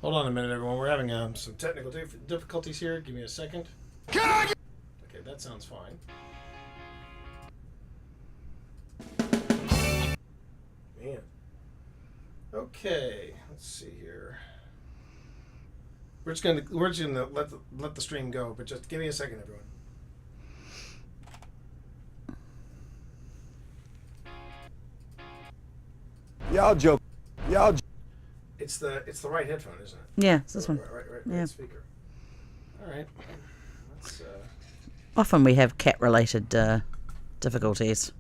Hold on a minute, everyone. We're having some technical difficulties here. Give me a second. Okay, that sounds fine. Man. Okay, let's see here. We're just gonna let the stream go, but just give me a second, everyone. Y'all joke. It's the right headphone, isn't it? Yeah, it's this one. Right. Yeah. Speaker. All right. Let's. Often we have cat-related difficulties.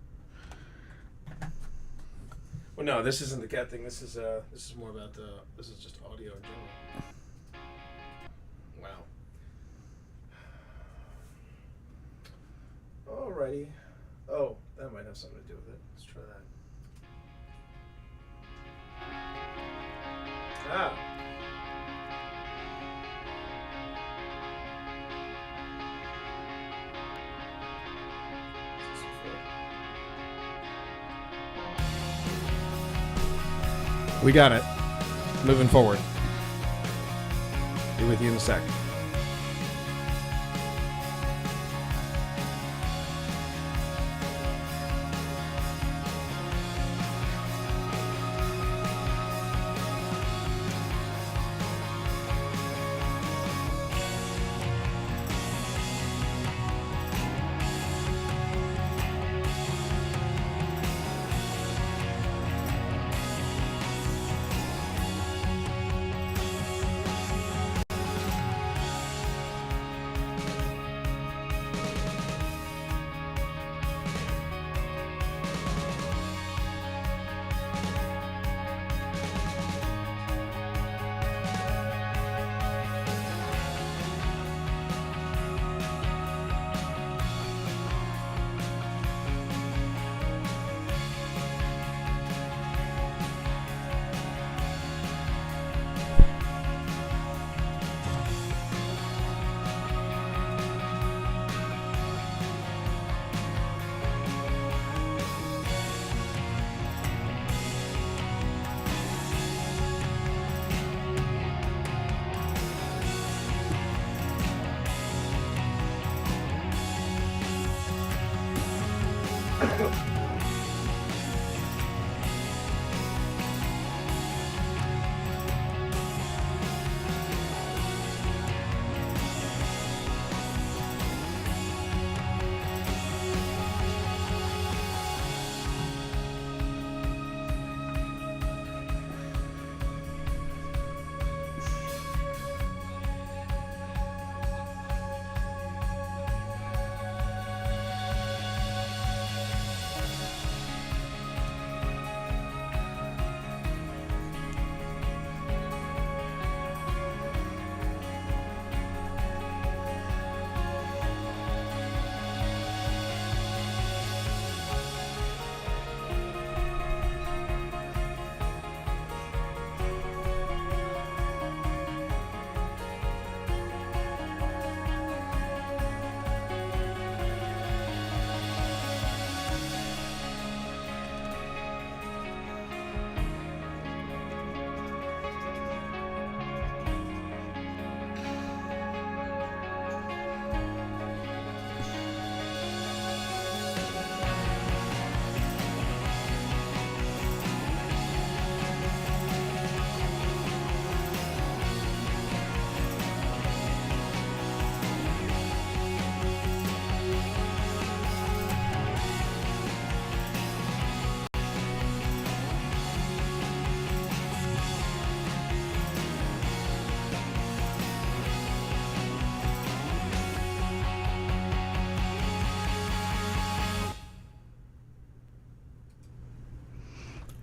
Well, no, this isn't the cat thing. This is more about this is just audio in general. Wow. Alrighty. Oh, that might have something to do with it. Let's try that. Ah. We got it. Moving forward. Be with you in a sec.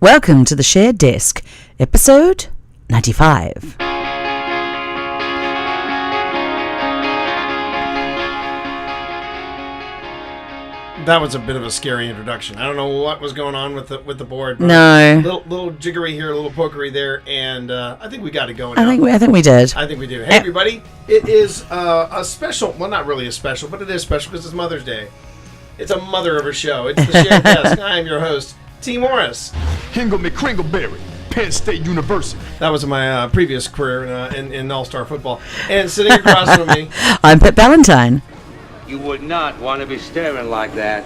Welcome to the Shared Desk, episode 95. That was a bit of a scary introduction. I don't know what was going on with the board. But No. Little jiggery here, a little pokery there, and I think we got it going. I think we did. I think we do. Hey, everybody. It is a special, well, not really a special, but it is special because it's Mother's Day. It's a mother of a show. It's the Shared Desk. I am your host, T. Morris. Hingle McCringleberry. Penn State University. That was my previous career in all-star football. And sitting across from me, I'm Pip Valentine. You would not want to be staring like that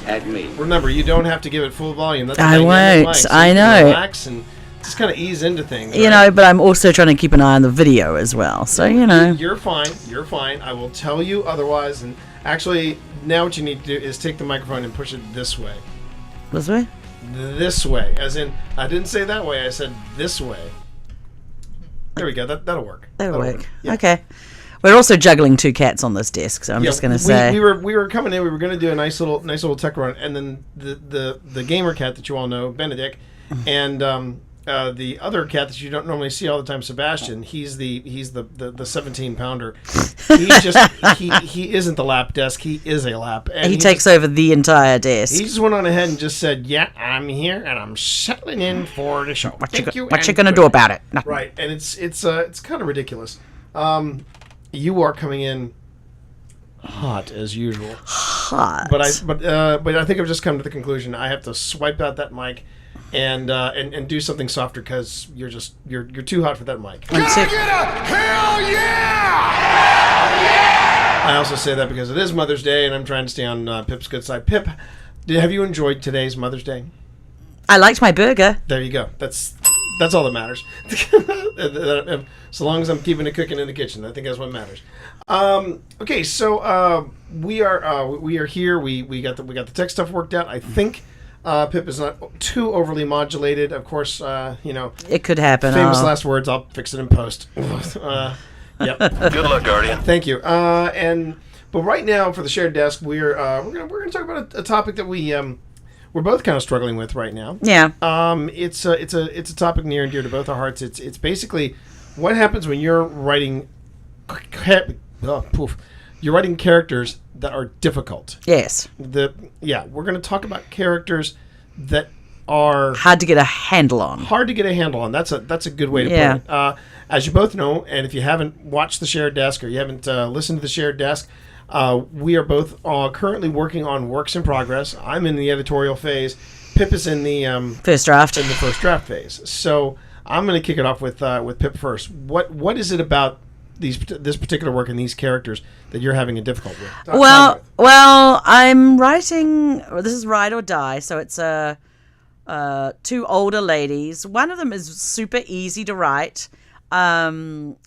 at me. remember, you don't have to give it full volume. That's the I thing, won't. mic, so I you can know. relax and just kind of ease into things. You know, but I'm also trying to keep an eye on the video as well. So, you know. You're fine. You're fine. I will tell you otherwise. And actually, now what you need to do is take the microphone and push it this way. This way? This way. As in, I didn't say that way. I said this way. There we go. That'll work. That'll work. Yeah. Okay. We're also juggling two cats on this desk, so I'm just going to say. we were coming in. We were going to do a nice little tech run, and then the gamer cat that you all know, Benedict, and the other cat that you don't normally see all the time, Sebastian. He's the 17-pounder. He isn't the lap desk. He is a lap. And he takes over the entire desk. He just went on ahead and just said, "Yeah, I'm here and I'm settling in for the show." What Thank you you. going and to do about it? Nothing. Right, and it's kind of ridiculous. You are coming in hot as usual, Hot. but I think I've just come to the conclusion I have to swipe out that mic and do something softer because you're too hot for that mic. Can I get a hell yeah? I also say that because it is Mother's Day and I'm trying to stay on Pip's good side. Pip, have you enjoyed today's Mother's Day? I liked my burger. There you go. That's all that matters. So long as I'm keeping it cooking in the kitchen, I think that's what matters. Okay, so we are here. We got the tech stuff worked out. I think Pip is not too overly modulated. Of course, It could happen. famous last words. I'll fix it in post. Yep. Good luck, Guardian. Thank you. But right now for the shared desk, we're gonna talk about a topic that we're both kind of struggling with right now. Yeah. It's a topic near and dear to both our hearts. It's basically what happens when you're writing you're writing characters that are difficult. Yes. We're going to talk about characters that are Hard to get a handle on. hard to get a handle on. That's a good way to Yeah. put it. As you both know, and if you haven't watched the shared desk or you haven't listened to the shared desk, we are both currently working on works in progress. I'm in the editorial phase. Pip is in the First draft. first draft phase. So I'm going to kick it off with Pip first. What is it about this particular work and these characters that you're having a difficult with? Well, I'm writing. This is Ride or Die, so it's two older ladies. One of them is super easy to write.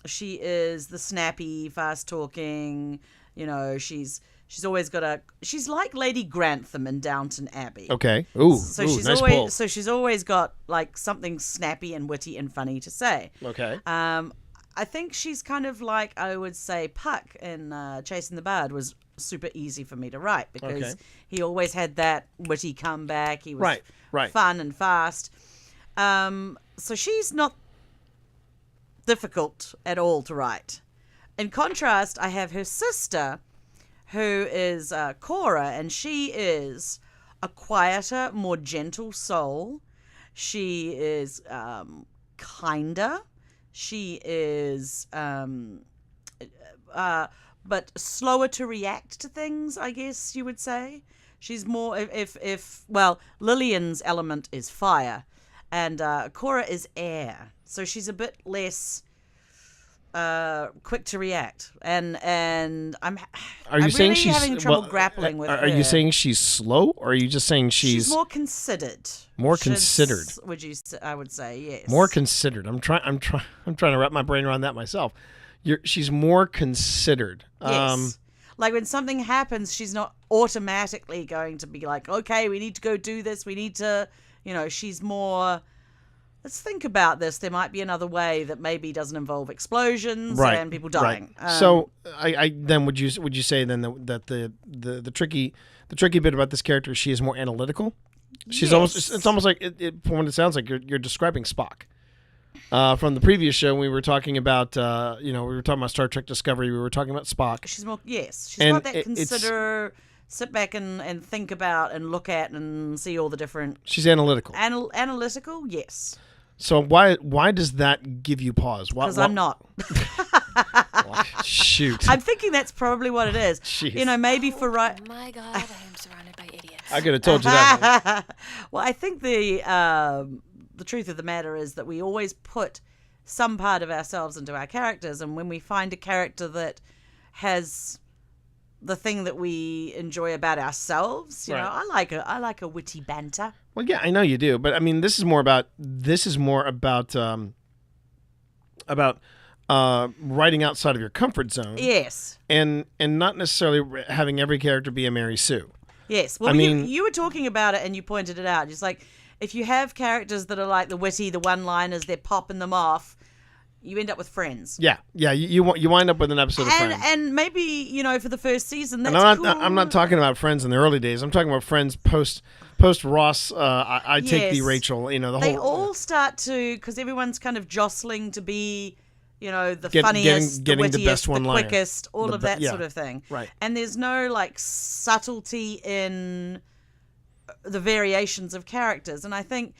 She is the snappy, fast talking. You know, she's always got she's like Lady Grantham in Downton Abbey. Okay. Ooh, She's nice always pull. so she's always got like something snappy and witty and funny to say. Okay. I think she's kind of like, I would say, Puck in Chasing the Bard was super easy for me to write because he always had that witty comeback. He was right. fun and fast. So she's not difficult at all to write. In contrast, I have her sister, who is Cora, and she is a quieter, more gentle soul. She is kinder. She is, but slower to react to things, I guess you would say. She's more, well, Lillian's element is fire, and Cora is air. So she's a bit less quick to react, and I'm saying really she's having trouble grappling with Are her. you saying she's slow, or are you just saying she's more considered? More considered? Would you? I would say yes. more considered? I'm trying to wrap my brain around that myself. She's more considered. Yes. Like when something happens, she's not automatically going to be like, okay, we need to go do this. We need to, she's more. Let's think about this. There might be another way that maybe doesn't involve explosions and people dying. Right. So, I then would you say then that the tricky bit about this character, she is more analytical. She's it's almost like from what it sounds like you're describing Spock. From the previous show, we were talking about we were talking about Star Trek Discovery. We were talking about Spock. She's more She's got that consider. Sit back and think about and look at and see all the different. She's analytical. Analytical, yes. So why does that give you pause? Because I'm not. Shoot. I'm thinking that's probably what it is. Jeez. Maybe for right. Oh my God, I am surrounded by idiots. I could have told you that. Well, I think the the truth of the matter is that we always put some part of ourselves into our characters, and when we find a character that has the thing that we enjoy about ourselves, you know, I like a witty banter. Well, yeah, I know you do, but I mean, this is more about writing outside of your comfort zone. Yes. And not necessarily having every character be a Mary Sue. Yes. Well, you were talking about it and you pointed it out. It's like, if you have characters that are like the witty, the one-liners, they're popping them off, you end up with Friends. Yeah. You wind up with an episode of Friends. And maybe, you know, for the first season, that's and cool. I'm not talking about Friends in the early days. I'm talking about Friends post Ross. I take the Rachel. You know, they all start to, because everyone's kind of jostling to be, you know, the funniest, getting the wittiest, the best one-liner, quickest, all of that sort of thing. Right. And there's no like subtlety in the variations of characters. And I think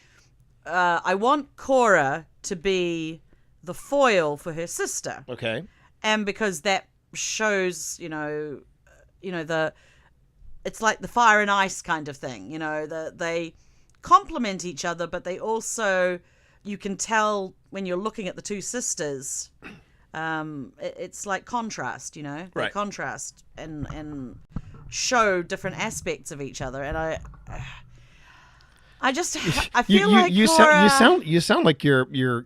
I want Cora to be the foil for her sister. Okay. And because that shows, you know, it's like the fire and ice kind of thing. You know, they complement each other, but they also, you can tell when you're looking at the two sisters, it's like contrast, you know, they contrast and show different aspects of each other. And I feel like Cora, you sound like you're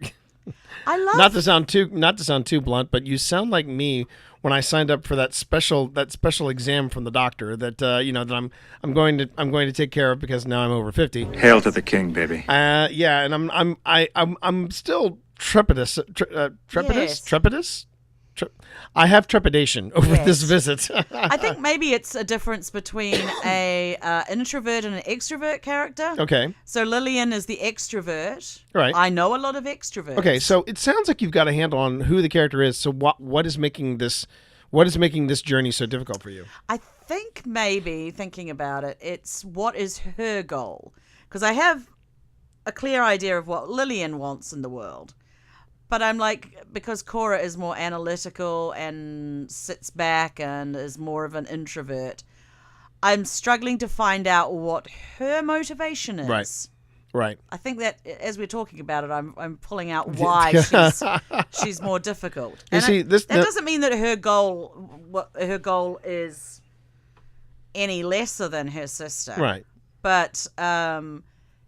I love, not to sound too blunt, but you sound like me when I signed up for that special exam from the doctor that that I'm going to take care of because now I'm over 50. Hail to the king, baby. Yeah, and I'm still trepidous. I have trepidation over this visit. I think maybe it's a difference between a introvert and an extrovert character. Okay. So Lillian is the extrovert. Right. I know a lot of extroverts. Okay, so it sounds like you've got a handle on who the character is. So what is making this journey so difficult for you? I think maybe thinking about it, it's what is her goal? Because I have a clear idea of what Lillian wants in the world. But I'm like, because Cora is more analytical and sits back and is more of an introvert, I'm struggling to find out what her motivation is. Right. I think that as we're talking about it, I'm pulling out why she's more difficult. And that doesn't mean that her goal is any lesser than her sister. Right. But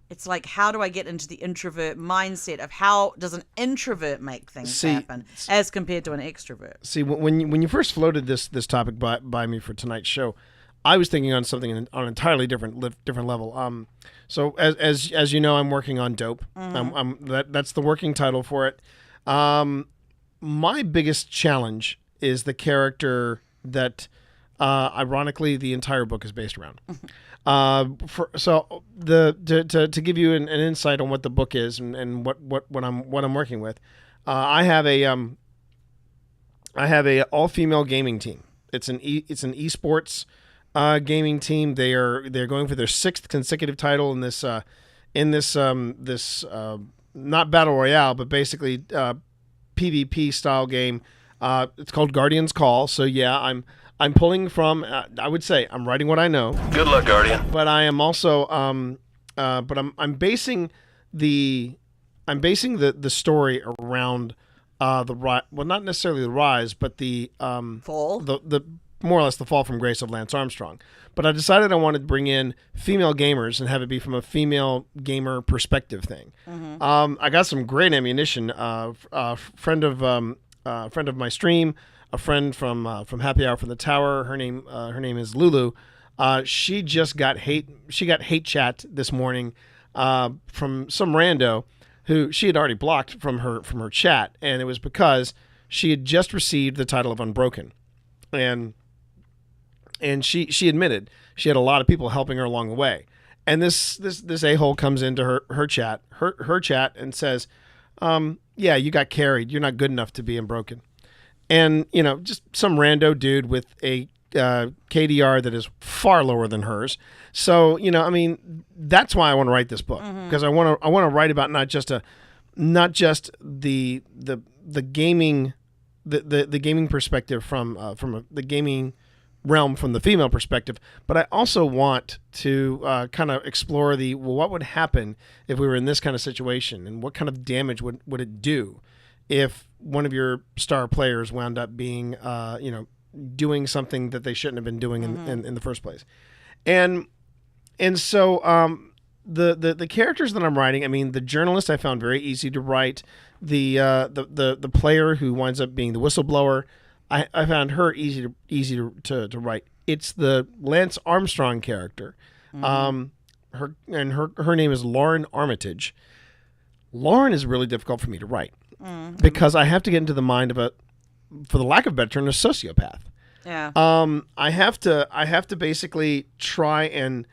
it's like, how do I get into the introvert mindset of how does an introvert make things happen as compared to an extrovert? See, when you first floated this topic by me for tonight's show, I was thinking on something on an entirely different level. So as you know, I'm working on Dope. That's the working title for it. My biggest challenge is the character that, ironically, the entire book is based around. To give you an insight on what the book is and what I'm working with, I have a all female gaming team. It's an esports gaming team. They're going for their 6th consecutive title in this not battle royale, but basically PvP style game. It's called Guardian's Call. So yeah, I'm pulling from. I would say I'm writing what I know. Good luck, Guardian. But I am also. But I'm basing the story around well, not necessarily the rise, but the fall. The more or less the fall from grace of Lance Armstrong. But I decided I wanted to bring in female gamers and have it be from a female gamer perspective thing. Mm-hmm. I got some great ammunition. Friend of my stream. A friend from Happy Hour from the Tower. Her name is Lulu. She just got hate chat this morning from some rando who she had already blocked from her chat, and it was because she had just received the title of Unbroken, and she admitted she had a lot of people helping her along the way, and this a-hole comes into her chat and says, yeah, you got carried. You're not good enough to be Unbroken. And, just some rando dude with a KDR that is far lower than hers. So, that's why I want to write this book, because I want to write about not just the gaming, the gaming perspective from the gaming realm from the female perspective, but I also want to kind of explore what would happen if we were in this kind of situation, and what kind of damage would it do if one of your star players wound up being, doing something that they shouldn't have been doing in the first place. And so the characters that I'm writing, I mean, the journalist I found very easy to write. The player who winds up being the whistleblower, I found her easy to write. It's the Lance Armstrong character. Her name is Lauren Armitage. Lauren is really difficult for me to write because I have to get into the mind of for the lack of a better term, a sociopath. Yeah. I have to basically try and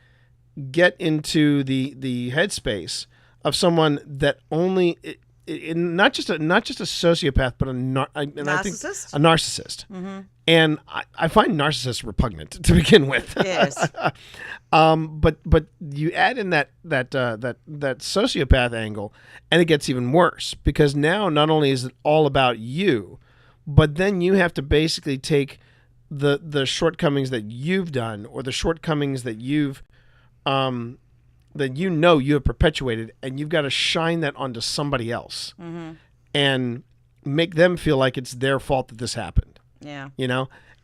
get into the headspace of someone that only not just a sociopath, but a narcissist. Mm-hmm. And I find narcissists repugnant to begin with. Yes. But you add in that sociopath angle, and it gets even worse, because now not only is it all about you, but then you have to basically take the shortcomings that you've done, or the shortcomings that you have perpetuated, and you've got to shine that onto somebody else and make them feel like it's their fault that this happened. Yeah.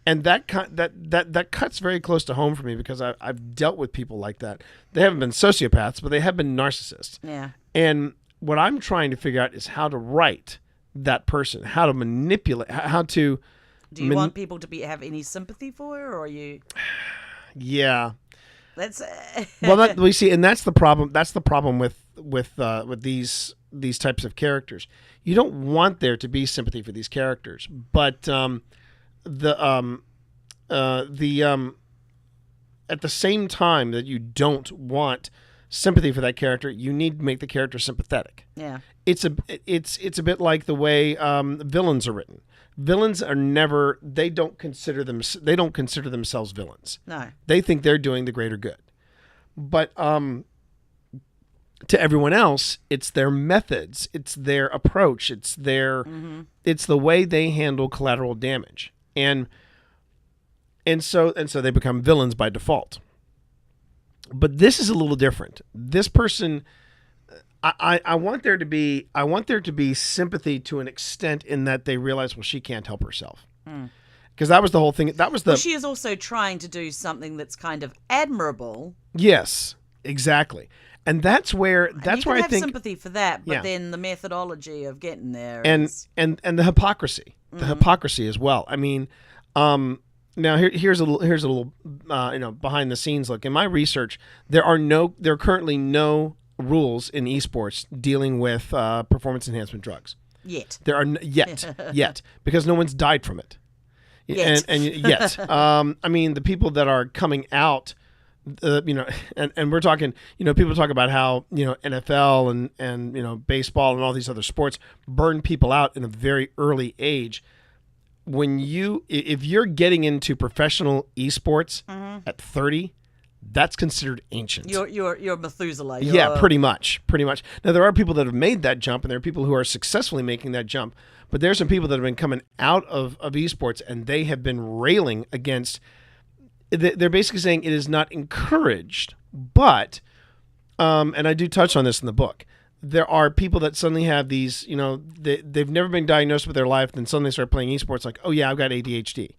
And that cuts very close to home for me, because I've dealt with people like that. They haven't been sociopaths, but they have been narcissists. Yeah. And what I'm trying to figure out is how to write that person, how to manipulate, how to. Do you want people to have any sympathy for her, or are you? Yeah. That's. Well, we see, and that's the problem. That's the problem with these types of characters. You don't want there to be sympathy for these characters, but at the same time that you don't want sympathy for that character, you need to make the character sympathetic. Yeah. It's a bit like the way villains are written. Villains are never. They don't consider themselves villains. No. They think they're doing the greater good. But to everyone else, it's their methods, it's their approach, it's it's the way they handle collateral damage, and so they become villains by default. But this is a little different. This person, I want there to be sympathy to an extent, in that they realize, well, she can't help herself. Because that was the whole thing. That was the. Well, she is also trying to do something that's kind of admirable. Yes, exactly, and that's where You can I have think sympathy for that, but Yeah. then the methodology of getting there and is... the hypocrisy, as well. I mean, now here's a little behind the scenes look. In my research, there are currently no rules in esports dealing with performance enhancement drugs. Yet. There are yet, because no one's died from it. Yet. And yet, I mean, the people that are coming out, and we're talking, people talk about how, NFL and baseball and all these other sports burn people out in a very early age. If you're getting into professional esports at 30, that's considered ancient. You're Methuselah. Yeah, pretty much. Now, there are people that have made that jump, and there are people who are successfully making that jump. But there's some people that have been coming out of esports, and they have been railing against. They're basically saying it is not encouraged, but, and I do touch on this in the book. There are people that suddenly have these, they've never been diagnosed with their life, then suddenly start playing esports, like, oh yeah, I've got ADHD.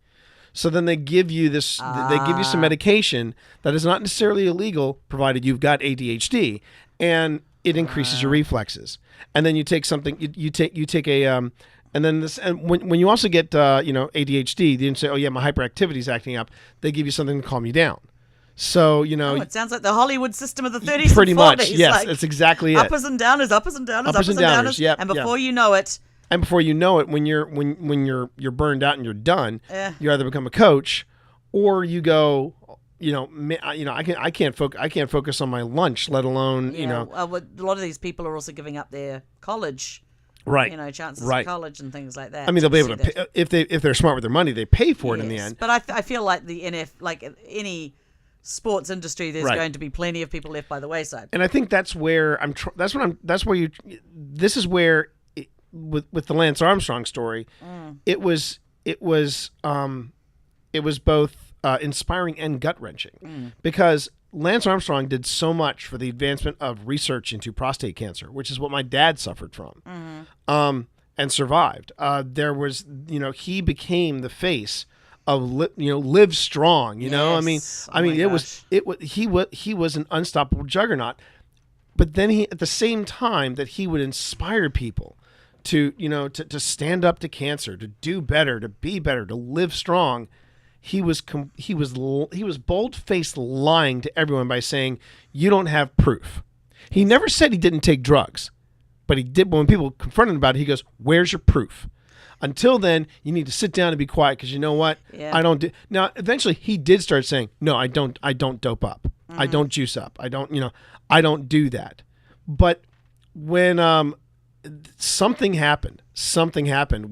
So then they give you this, they give you some medication that is not necessarily illegal, provided you've got ADHD, and it increases your reflexes. And then you take something, you take a, and then this, and when you also get, ADHD, they didn't say, oh yeah, my hyperactivity is acting up. They give you something to calm you down. So, it sounds like the Hollywood system of the 30s pretty and 40s. much, yes, like, that's exactly it. Uppers and downers, uppers and downers, uppers and downers. Yep, and before you know it, when you're burned out and you're done, you either become a coach, or you go, I can't focus on my lunch, let alone, a lot of these people are also giving up their college, right? Chances of college and things like that. I mean, they'll be able to pay, if they're smart with their money, they pay for it in the end. But I feel like like any sports industry, there's going to be plenty of people left by the wayside. And I think that's where this is where with the Lance Armstrong story, it was both inspiring and gut-wrenching because Lance Armstrong did so much for the advancement of research into prostate cancer, which is what my dad suffered from, and survived. There was, he became the face of, Live Strong. Yes. Oh my he was an unstoppable juggernaut. But then at the same time that he would inspire people to stand up to cancer, to do better, to be better, to live strong. He was bold-faced lying to everyone by saying, you don't have proof. He never said he didn't take drugs, but he did. When people confronted him about it, he goes, where's your proof? Until then, you need to sit down and be quiet because you know what? Yeah. I don't do. Now, eventually, he did start saying, no, I don't dope up. I don't juice up. I don't do that. But when something happened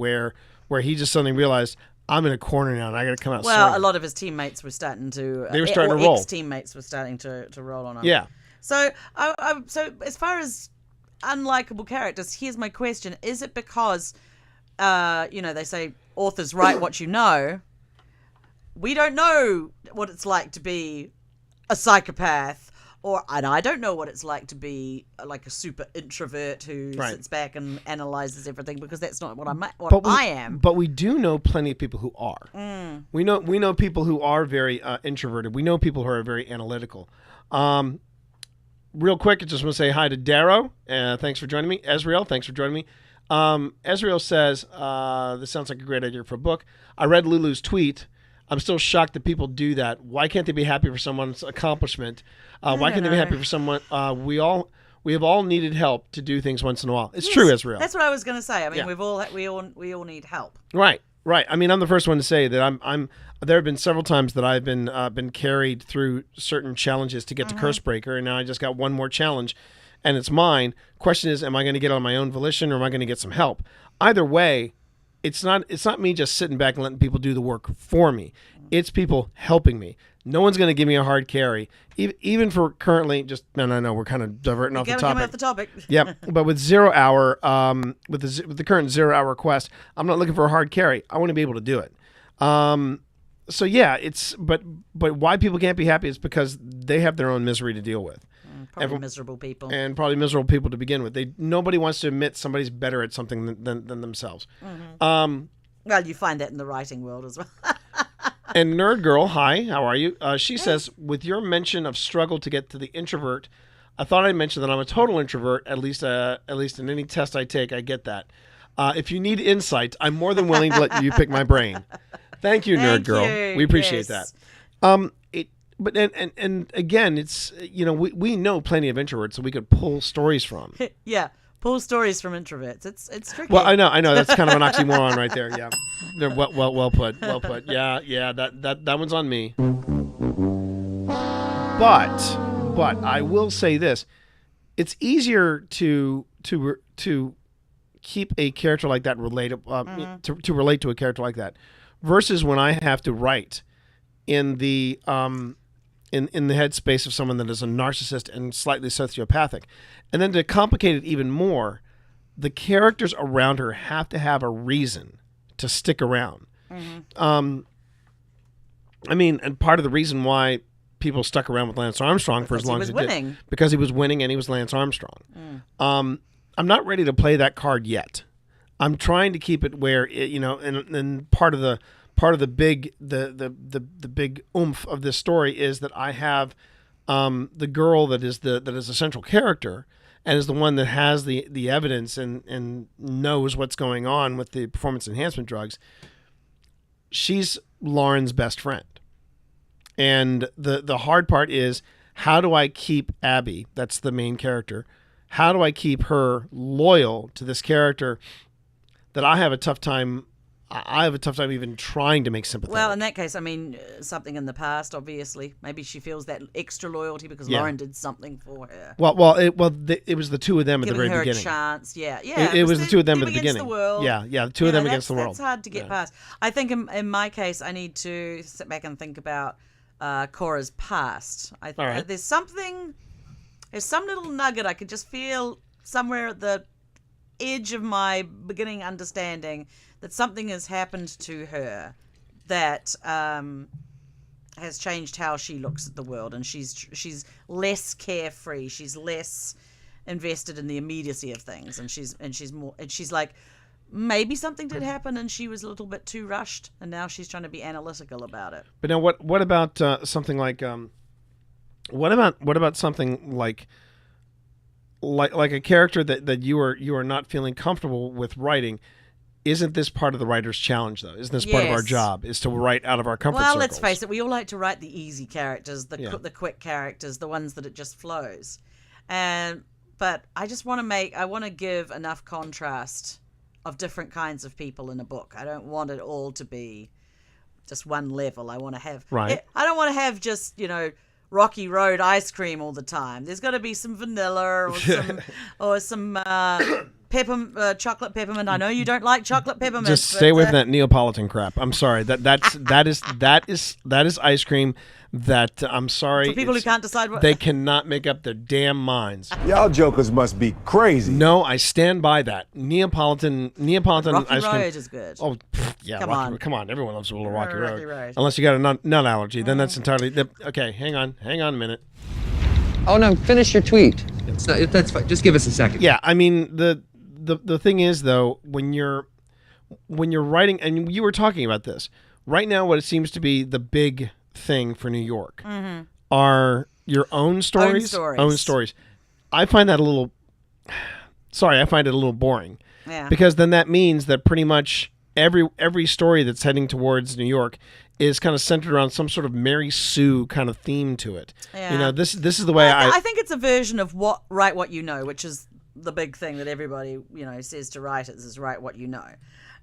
where he just suddenly realized, I'm in a corner now, and I got to come out. Well, swinging. a lot of his teammates were starting to. They were starting to roll. Ex-teammates were starting to roll on him. Yeah. So, so as far as unlikable characters, here's my question: is it because, they say authors write what you know? We don't know what it's like to be a psychopath, and I don't know what it's like to be like a super introvert who sits back and analyzes everything because that's not what I am. But we do know plenty of people who are. We know people who are very introverted. We know people who are very analytical. Real quick, I just want to say hi to Darrow. Thanks for joining me. Ezreal, thanks for joining me. Ezreal says, this sounds like a great idea for a book. I read Lulu's tweet. I'm still shocked that people do that. Why can't they be happy for someone's accomplishment? Why can't they be happy for someone? We have all needed help to do things once in a while. It's true, Ezreal. That's what I was going to say. I mean, Yeah. we all need help. Right. I mean, I'm the first one to say that I'm. There have been several times that I've been carried through certain challenges to get to Cursebreaker, and now I just got one more challenge, and it's mine. Question is, am I going to get on my own volition, or am I going to get some help? Either way, it's not me just sitting back and letting people do the work for me. It's people helping me. No one's going to give me a hard carry, even for currently. Just no. We're kind of diverting off the topic. Yep. But with 0 hour, with the current 0 hour quest, I'm not looking for a hard carry. I want to be able to do it. So yeah, but why people can't be happy is because they have their own misery to deal with. Probably miserable people. And probably miserable people to begin with. Nobody wants to admit somebody's better at something than themselves. Well, you find that in the writing world as well. And Nerd Girl, hi, how are you? She says, with your mention of struggle to get to the introvert, I thought I'd mention that I'm a total introvert. At least in any test I take, I get that. If you need insight, I'm more than willing to let you pick my brain. Thank you, Nerd Girl. We appreciate that. But again, it's we know plenty of introverts that we could pull stories from. Yeah, pull stories from introverts. It's tricky. Well, I know that's kind of an oxymoron right there. Yeah, well put. Yeah. That one's on me. But I will say this: it's easier to keep a character like that relatable, to relate to a character like that, versus when I have to write in the in the headspace of someone that is a narcissist and slightly sociopathic. And then to complicate it even more, the characters around her have to have a reason to stick around. I mean, and part of the reason why people stuck around with Lance Armstrong for as long as they did, because he was winning and he was Lance Armstrong. I'm not ready to play that card yet. I'm trying to keep it where and part of the big big oomph of this story is that I have the girl that is a central character and is the one that has the evidence and knows what's going on with the performance enhancement drugs. She's Lauren's best friend. And the hard part is, how do I keep Abby, that's the main character, how do I keep her loyal to this character that I have a tough time even trying to make sympathetic? Well, in that case, I mean, something in the past, obviously. Maybe she feels that extra loyalty because Lauren did something for her. It was the two of them at the very beginning. Giving her a chance, yeah. It was the two of them at the beginning. The world. Yeah, the two of them against the world. That's hard to get past. I think in my case, I need to sit back and think about Cora's past. There's some little nugget I could just feel somewhere at the edge of my beginning understanding that something has happened to her that has changed how she looks at the world, and she's less carefree. She's less invested in the immediacy of things, and she's like, maybe something did happen and she was a little bit too rushed, and now she's trying to be analytical about it. But now, what about something like what about something like a character that you are not feeling comfortable with writing? Isn't this part of the writer's challenge, though? Isn't this part of our Yes. job, is to write out of our comfort Well, circles? let's face it, we all like to write the easy characters, Yeah. the quick characters, the ones that it just flows. But I just want to give enough contrast of different kinds of people in a book. I don't want it all to be just one level. I want to have Right. I don't want to have just, Rocky Road ice cream all the time. There's got to be some vanilla or some chocolate peppermint. I know you don't like chocolate peppermint. Just stay away from that Neapolitan crap. I'm sorry. That is ice cream that I'm sorry. For people who can't decide what they cannot make up their damn minds. Y'all jokers must be crazy. No, I stand by that. Neapolitan Rocky ice cream. Road is good. Oh, yeah, Come on. Everyone loves a little Rocky Rocky Road. Road. Unless you got a nut allergy, then that's entirely. Okay, hang on a minute. Oh no, finish your tweet. That's fine. Just give us a second. Yeah, I mean the thing is though, when you're writing, and you were talking about this right now, what it seems to be the big thing for New York are your own stories. Own stories. I find that a little. Sorry, I find it a little boring. Yeah. Because then that means that pretty much every story that's heading towards New York is kind of centered around some sort of Mary Sue kind of theme to it. Yeah. This is the way I think it's a version of write what you know, which is the big thing that everybody says to writers is write what you know.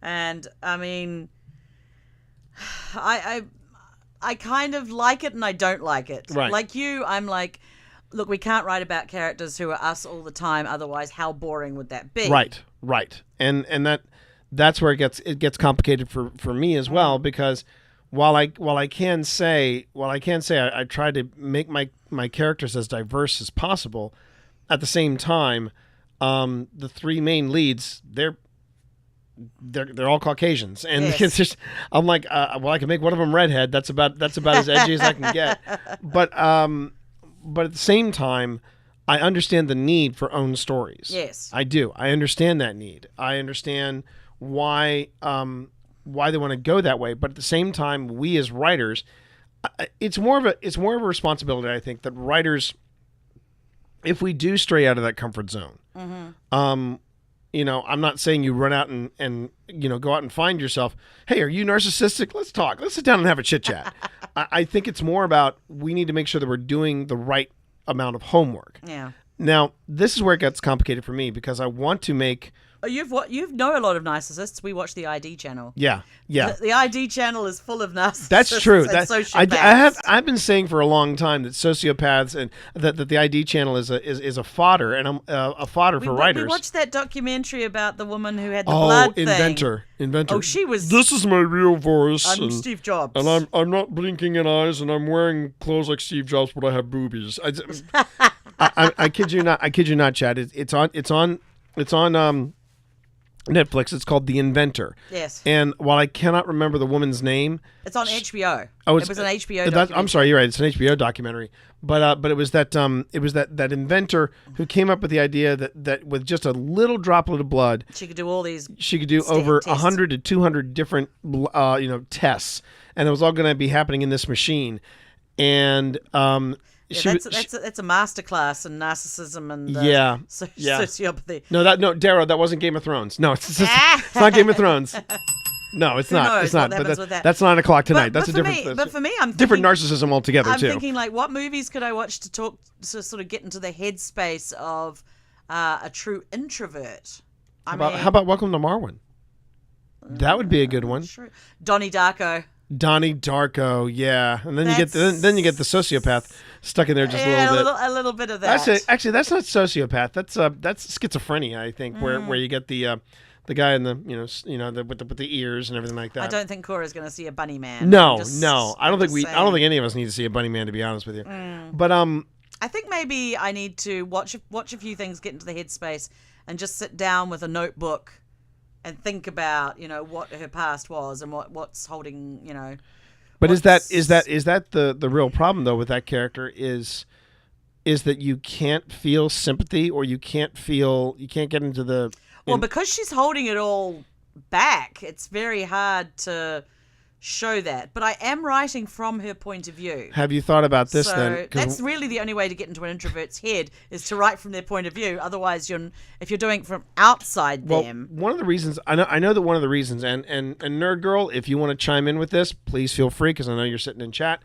And I mean, I kind of like it and I don't like it. Right. Like you, I'm like, look, we can't write about characters who are us all the time. Otherwise, how boring would that be? Right. And that's where it gets complicated for me as well, because while I can say I try to make my characters as diverse as possible, at the same time, the three main leads, they're all Caucasians, and Yes. it's just I'm like, I can make one of them redhead. That's about as edgy as I can get. But at the same time, I understand the need for own stories. Yes. I do. I understand that need. I understand why they want to go that way. But at the same time, we as writers, it's more of a responsibility, I think, that writers, if we do stray out of that comfort zone, I'm not saying you run out and go out and find yourself, hey, are you narcissistic? Let's talk. Let's sit down and have a chit chat. I think it's more about, we need to make sure that we're doing the right amount of homework. Yeah. Now, this is where it gets complicated for me, because I want to make. Oh, you've know a lot of narcissists. We watch the ID channel. Yeah. The ID channel is full of narcissists. That's true. And That I've been saying for a long time that sociopaths and that the ID channel is a fodder, and a fodder for writers. We watched that documentary about the woman who had the blood thing. Inventor. Oh, she was. This is my real voice. I'm Steve Jobs. And I'm not blinking in eyes, and I'm wearing clothes like Steve Jobs, but I have boobies. I kid you not. I kid you not, Chad. It's on Netflix. It's called The Inventor. Yes. And while I cannot remember the woman's name, It's on HBO. Oh, it was an HBO documentary. I'm sorry, you're right. It's an HBO documentary. But it was that inventor who came up with the idea that with just a little droplet of blood, She could do all these. she could do over tests. 100 to 200 different tests, and it was all going to be happening in this machine. And That's a masterclass in narcissism and Yeah. sociopathy. No, Darrow, that wasn't Game of Thrones. No, it's not Game of Thrones. No, it's Who not. knows It's not. what happens with that? That's 9 o'clock tonight. That's but a for different. Me, but for me, I'm different thinking, narcissism altogether I'm too. thinking like, what movies could I watch to sort of get into the headspace of a true introvert? How about Welcome to Marwen? That would be a good one. Sure. Donnie Darko. Donnie Darko, yeah, and then you get the sociopath stuck in there just a little bit. A little bit of that. Actually, that's not sociopath. That's schizophrenia, I think, where you get the guy in the with the ears and everything like that. I don't think Cora's going to see a bunny man. No, I don't I'm think just I don't saying. think any of us need to see a bunny man, to be honest with you. But I think maybe I need to watch a few things, get into the headspace, and just sit down with a notebook and think about what her past was and what's holding But is that the real problem though with that character is that you can't feel sympathy or you can't get into the Well, because she's holding it all back, it's very hard to show that. But I am writing from her point of view. Have you thought about this So then? 'Cause that's really the only way to get into an introvert's head is to write from their point of view. Otherwise, if you're doing it from outside them. one of the reasons I know that one of the reasons and Nerd Girl, if you want to chime in with this, please feel free because I know you're sitting in chat.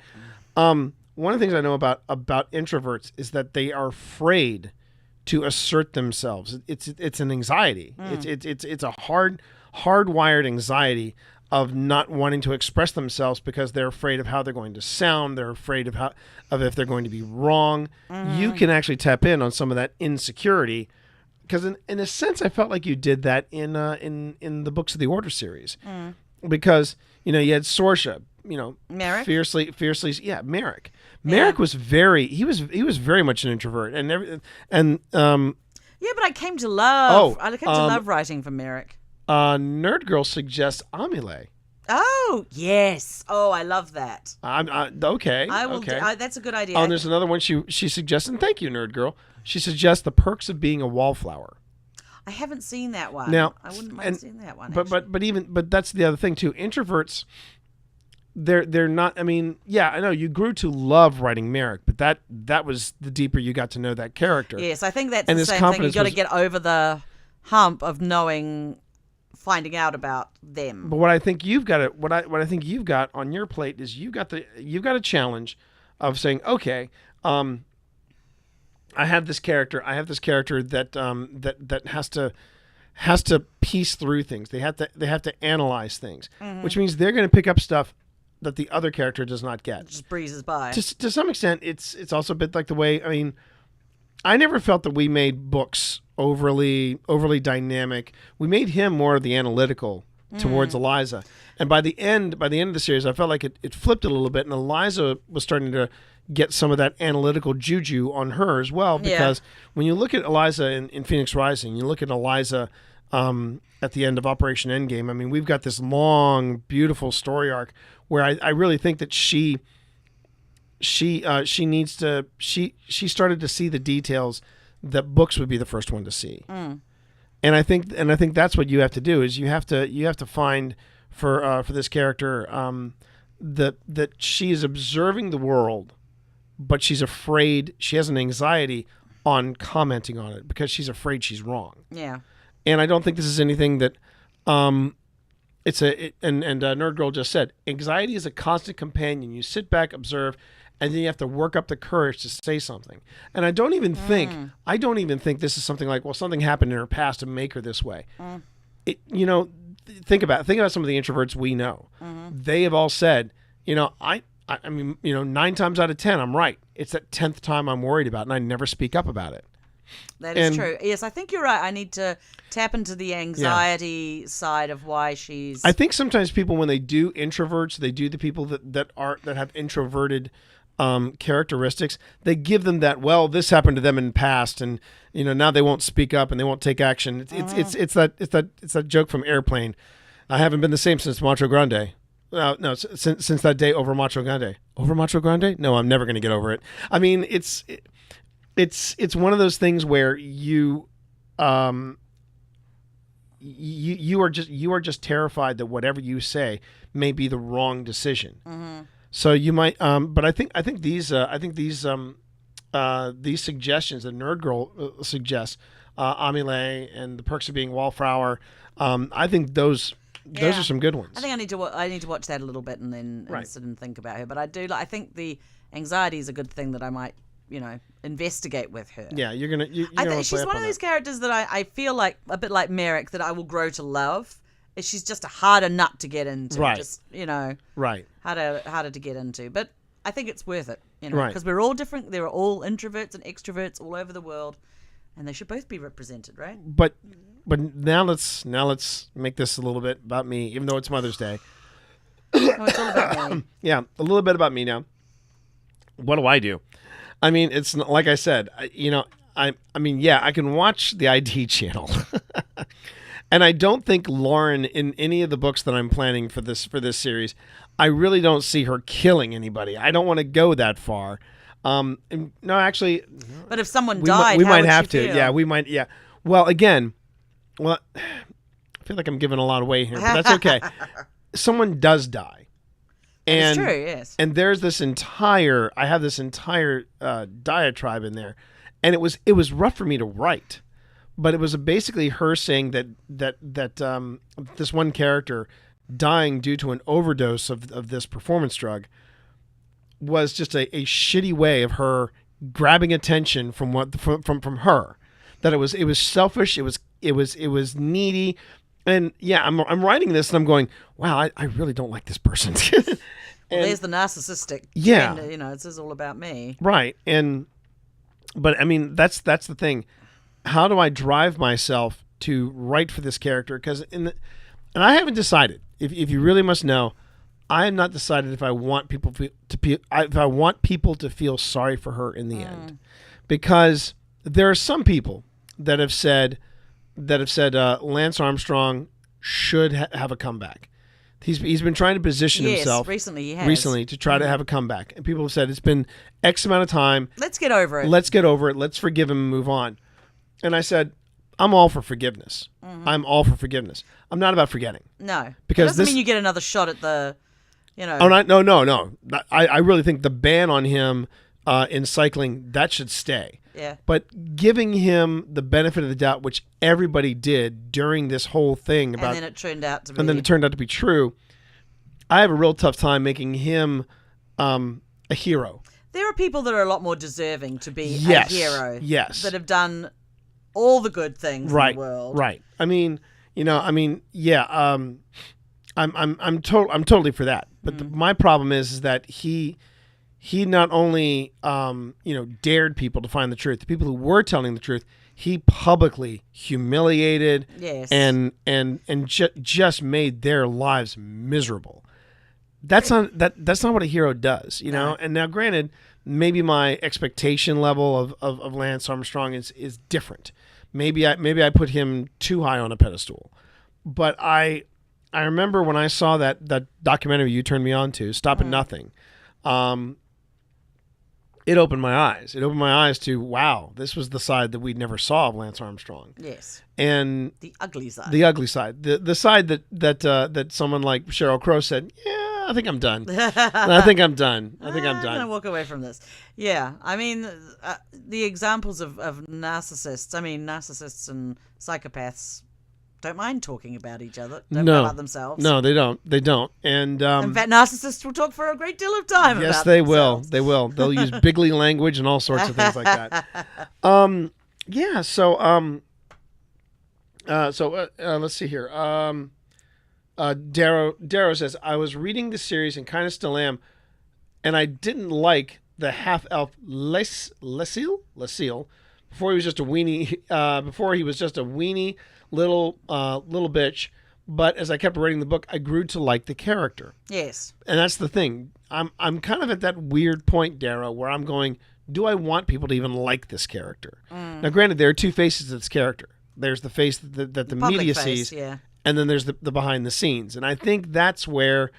One of the things I know about introverts is that they are afraid to assert themselves. It's an anxiety. It's a hardwired anxiety of not wanting to express themselves because they're afraid of how they're going to sound. They're afraid of if they're going to be wrong. You can actually tap in on some of that insecurity because in a sense, I felt like you did that in the Books of the Order series because you had Sorsha, Merrick? fiercely, yeah, Merrick. Merrick was he was very much an introvert yeah, but I came to love. Oh, I came to love writing for Merrick. Nerd Girl suggests Amile. Oh yes. Oh, I love that. Okay. I will. Okay. That's a good idea. Oh, and there's another one she suggests, and thank you, Nerd Girl. She suggests The Perks of Being a Wallflower. I haven't seen that one. Now, I wouldn't mind seeing that one. But that's the other thing too. Introverts, they're not. I mean, yeah, I know you grew to love writing Merrick, but that was the deeper you got to know that character. Yes, I think that's And the his same thing. You confidence got to was- get over the hump of finding out about them. But what I think you've got what I think you've got on your plate is you've got a challenge of saying, okay, I have this character that has to piece through things. They have to analyze things, which means they're going to pick up stuff that the other character does not get. Just breezes by. To some extent, it's also a bit like the way, I mean, I never felt that we made books overly dynamic. We made him more of the analytical towards Eliza. And by the end of the series, I felt like it flipped a little bit, and Eliza was starting to get some of that analytical juju on her as well. Because when you look at Eliza in Phoenix Rising, you look at Eliza at the end of Operation Endgame. I mean, we've got this long, beautiful story arc where I really think that she started to see the details that books would be the first one to see. And I think that's what you have to do is you have to find for this character that she is observing the world, but she's afraid. She has an anxiety on commenting on it because she's afraid she's wrong. Yeah. And I don't think this is anything that and Nerd Girl just said, anxiety is a constant companion. You sit back, observe, and then you have to work up the courage to say something. And I don't even think this is something like, well, something happened in her past to make her this way. Think about some of the introverts we know. They have all said, I mean, 9 times out of 10, I'm right. It's that 10th time I'm worried about, and I never speak up about it. That is true. Yes, I think you're right. I need to tap into the anxiety side of why she's. I think sometimes people, when they do introverts, they do the people that have introverted characteristics. They give them that. Well, this happened to them in the past, and now they won't speak up and they won't take action. It's that joke from Airplane. I haven't been the same since Macho Grande. No, since that day over Macho Grande. Over Macho Grande? No, I'm never going to get over it. I mean, it's one of those things where you are just terrified that whatever you say may be the wrong decision. So you might, but I think these suggestions that Nerd Girl suggests, Amile and The Perks of Being Wallflower, I think those are some good ones. I think I need to watch that a little bit and then sit and think about her. But I think the anxiety is a good thing that I might investigate with her. Yeah, you're gonna. I think she's one of those characters that I feel like a bit like Merrick that I will grow to love. She's just a harder nut to get into. Right. Just right. harder to get into. But I think it's worth it. Right. Because we're all different. There are all introverts and extroverts all over the world, and they should both be represented, right? But now let's make this a little bit about me, even though it's Mother's Day. Oh, it's all about me. Yeah, a little bit about me now. What do I do? I mean, it's like I said, I can watch the ID channel, And I don't think Lauren, in any of the books that I'm planning for this series, I really don't see her killing anybody. I don't want to go that far. No, actually, But if someone we died, we how might would have you to. feel? Yeah, we might. Yeah. Well, again, I feel like I'm giving a lot away here, but that's okay. Someone does die, It's and true, yes. and there's this entire. I have this entire diatribe in there, and it was rough for me to write, but it was basically her saying that this one character dying due to an overdose of this performance drug was just a shitty way of her grabbing attention from her. That it was selfish, it was needy. And yeah, I'm writing this and I'm going, wow, I really don't like this person. Well, there's the narcissistic. Yeah. You know, this is all about me. Right. But I mean, that's the thing. How do I drive myself to write for this character? Because and I haven't decided. If you really must know, I have not decided if I want people to feel sorry for her in the end, because there are some people that have said Lance Armstrong should have a comeback. He's been trying to position Yes, himself recently he has. to try to have a comeback, and people have said it's been X amount of time. Let's get over it. Let's get over it. Let's forgive him and move on. And I said, I'm all for forgiveness. I'm all for forgiveness. I'm not about forgetting. No. Because it doesn't this- mean you get another shot at the, you know. Oh, no. I really think the ban on him in cycling, that should stay. Yeah. But giving him the benefit of the doubt, which everybody did during this whole thing about, And then it turned out to be. and then it turned out to be true. I have a real tough time making him a hero. There are people that are a lot more deserving to be Yes, a hero. yes. That have done all the good things Right. in the world. Right. I mean, yeah. I'm totally for that. But my problem is that he not only dared people to find the truth. The people who were telling the truth, he publicly humiliated. Yes. And just made their lives miserable. That's not what a hero does, you know. And now, granted, maybe my expectation level of Lance Armstrong is different. Maybe I put him too high on a pedestal. But I remember when I saw that documentary you turned me on to, Stop at Nothing. It opened my eyes. It opened my eyes to, wow, this was the side that we never saw of Lance Armstrong. Yes. And The ugly side. the ugly side, the side that someone like Sheryl Crow said, yeah, I think I'm done. I think I'm done. I'm gonna walk away from this. Yeah, I mean, the examples of narcissists. I mean, narcissists and psychopaths don't mind talking about each other. About themselves. No, they don't. They don't. And In fact, narcissists will talk for a great deal of time. yes, about they themselves. will. They will. They'll use bigly language and all sorts of things like that. Yeah. So let's see here. Darrow says, I was reading the series and kind of still am, and I didn't like the half elf Lecille before he was just a weenie little bitch. But as I kept reading the book, I grew to like the character. Yes. And that's the thing. I'm kind of at that weird point, Darrow, where I'm going, do I want people to even like this character? Now, granted, there are two faces of this character. There's the face that the Public media face, sees, yeah. and then there's the behind the scenes. And I think that's where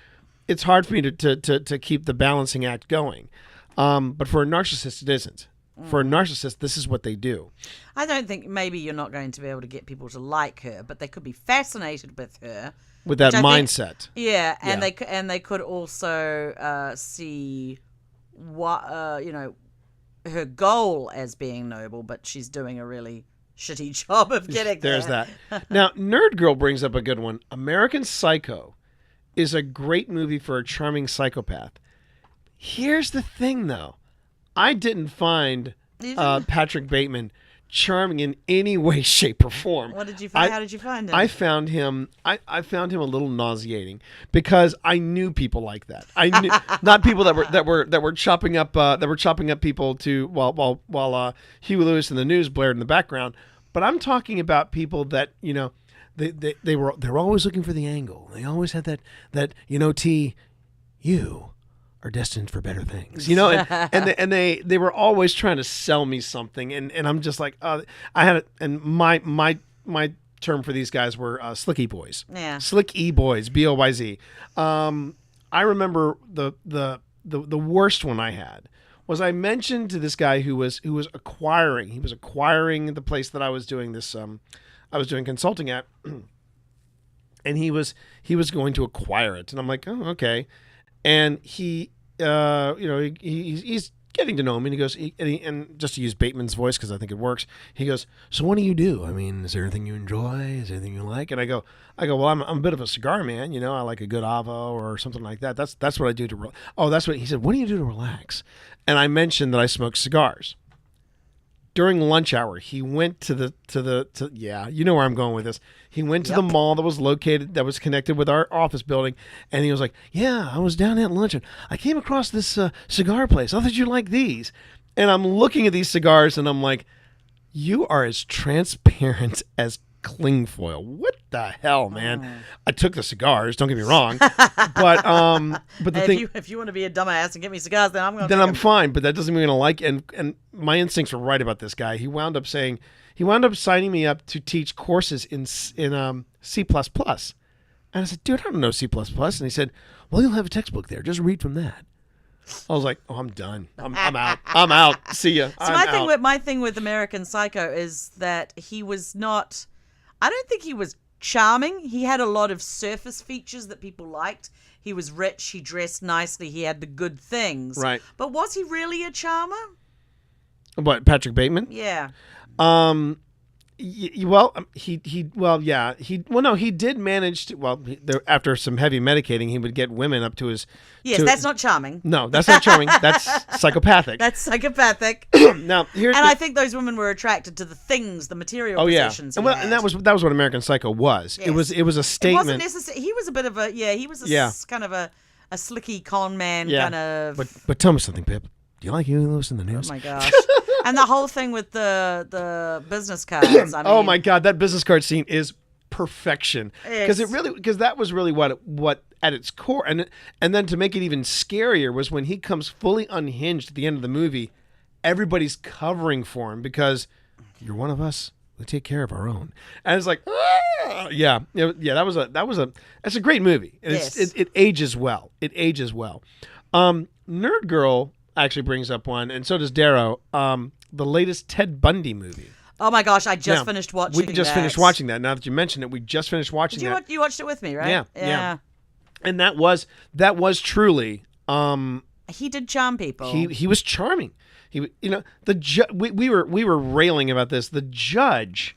it's hard for me to keep the balancing act going. But for a narcissist, it isn't. For a narcissist, this is what they do. I don't think maybe you're not going to be able to get people to like her, but they could be fascinated with her. With that Which I think- mindset. Yeah, and Yeah. they could also see what her goal as being noble, but she's doing a really shitty job of getting There's there. that. Now, Nerd Girl brings up a good one. American Psycho is a great movie for a charming psychopath. Here's the thing, though. I didn't find Patrick Bateman charming in any way, shape, or form. What did you find? How did you find him? I found him. I found him a little nauseating because I knew people like that. I knew not people that were chopping up people to while Huey Lewis and the News blared in the background. But I'm talking about people that they were always looking for the angle. They always had that T, you are destined for better things, and they were always trying to sell me something, and I'm just like, I had it, and my term for these guys were slicky boys. Yeah. Slick-y boys, BOYZ. I remember the worst one I had was I mentioned to this guy who was acquiring. He was acquiring the place that I was doing this. I was doing consulting at, and he was going to acquire it, and I'm like, oh, okay. And he, he's getting to know him, and he goes, and just to use Bateman's voice because I think it works, he goes, so what do you do? I mean, is there anything you enjoy? Is there anything you like? And I go, well, I'm a bit of a cigar man, I like a good Avo or something like that. That's what I do to. That's what he said. What do you do to relax? And I mentioned that I smoke cigars. During lunch hour, he went to you know where I'm going with this. He went to the mall that was connected with our office building, and he was like, yeah, I was down at lunch and I came across this cigar place. I thought you'd like these. And I'm looking at these cigars and I'm like, you are as transparent as cling foil. What the hell, man? I took the cigars, don't get me wrong. But the thing, if you want to be a dumbass and get me cigars, then I'm going to then I'm fine, but that doesn't mean I like and my instincts were right about this guy. He wound up signing me up to teach courses in C++. And I said, dude, I don't know C++. And he said, well, you'll have a textbook there. Just read from that. I was like, oh, I'm done. I'm out. I'm out. See ya. So my thing with American Psycho is that he was not. I don't think he was charming. He had a lot of surface features that people liked. He was rich. He dressed nicely. He had the good things. Right. But was he really a charmer? What, Patrick Bateman? Yeah. He did manage to. After some heavy medicating, he would get women up to his. Yes, that's not charming. No, that's not charming. That's psychopathic. That's psychopathic. Now, I think those women were attracted to the things, the material possessions. And that was what American Psycho was. Yes. It was a statement. It wasn't necessarily. He was a bit of a kind of a slicky con man kind of. But tell me something, Pip. Do you like hearing those in the news? Oh my gosh. And the whole thing with the business cards. I mean, oh my God, that business card scene is perfection. Because that was really what at its core, and then to make it even scarier was when he comes fully unhinged at the end of the movie. Everybody's covering for him because you're one of us. We take care of our own, and it's like, that's a great movie, and it ages well. It ages well. Nerd Girl actually brings up one, and so does Darrow. The latest Ted Bundy movie. Oh my gosh, I just finished watching. We just finished watching that. Now that you mention it, we just finished watching that. You watched it with me, right? Yeah. And that was truly. He did charm people. He was charming. We were railing about this. The judge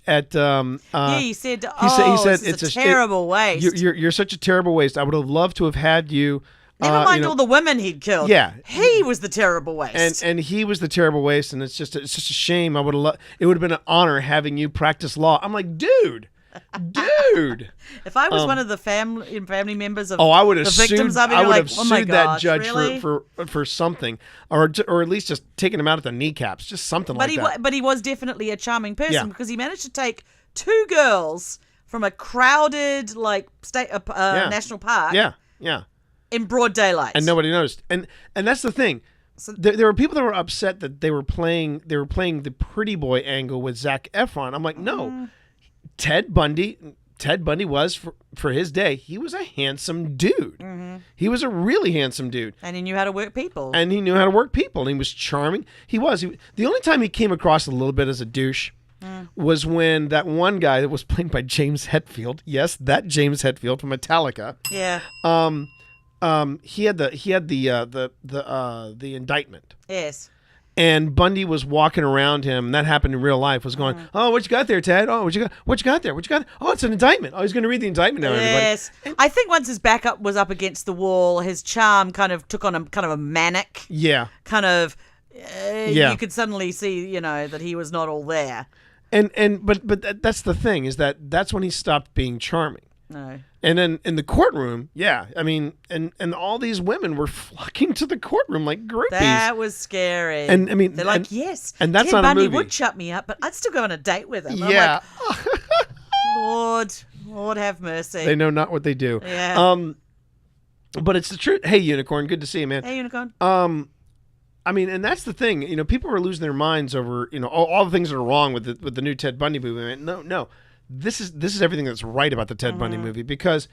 at he said it's a terrible waste. You're such a terrible waste. I would have loved to have had you. Never mind all the women he'd killed. Yeah, he was the terrible waste. And he was the terrible waste. And it's just a shame. It would have been an honor having you practice law. I'm like, dude. If I was one of the family members of I would have the victims, sued, I'd be like, sued oh my gosh, that judge really? for something, or at least just taking him out at the kneecaps, just something like that. But he was definitely a charming person because he managed to take two girls from a crowded national park. Yeah. In broad daylight, and nobody noticed. And that's the thing. So there were people that were upset that they were playing the pretty boy angle with Zac Efron. I'm like, no. Ted Bundy was for his day. He was a handsome dude. Mm-hmm. He was a really handsome dude, and he knew how to work people. And he was charming. The only time he came across a little bit as a douche was when that one guy that was played by James Hetfield. Yes, that James Hetfield from Metallica. Yeah. He had the indictment. Yes. And Bundy was walking around him, and that happened in real life, was going, oh, what you got there, Ted? Oh, what you got there? Oh, it's an indictment. Oh, he's going to read the indictment now, everybody. Yes. I think once his back was up against the wall, his charm kind of took on a kind of a manic. Yeah. Kind of, you could suddenly see, that he was not all there. But that's the thing, is that's when he stopped being charming. No. And then in the courtroom, I mean, and all these women were flocking to the courtroom like groupies. That was scary. And I mean, they're like, yes, and that's Ted not Bundy a movie. would shut me up, but I'd still go on a date with him. Yeah. I'm like, Lord have mercy. They know not what they do. Yeah. But it's the truth. Hey, Unicorn, good to see you, man. Hey, Unicorn. I mean, and that's the thing. You know, people are losing their minds over all the things that are wrong with the new Ted Bundy movie. No, this is everything that's right about the Ted Bundy movie because,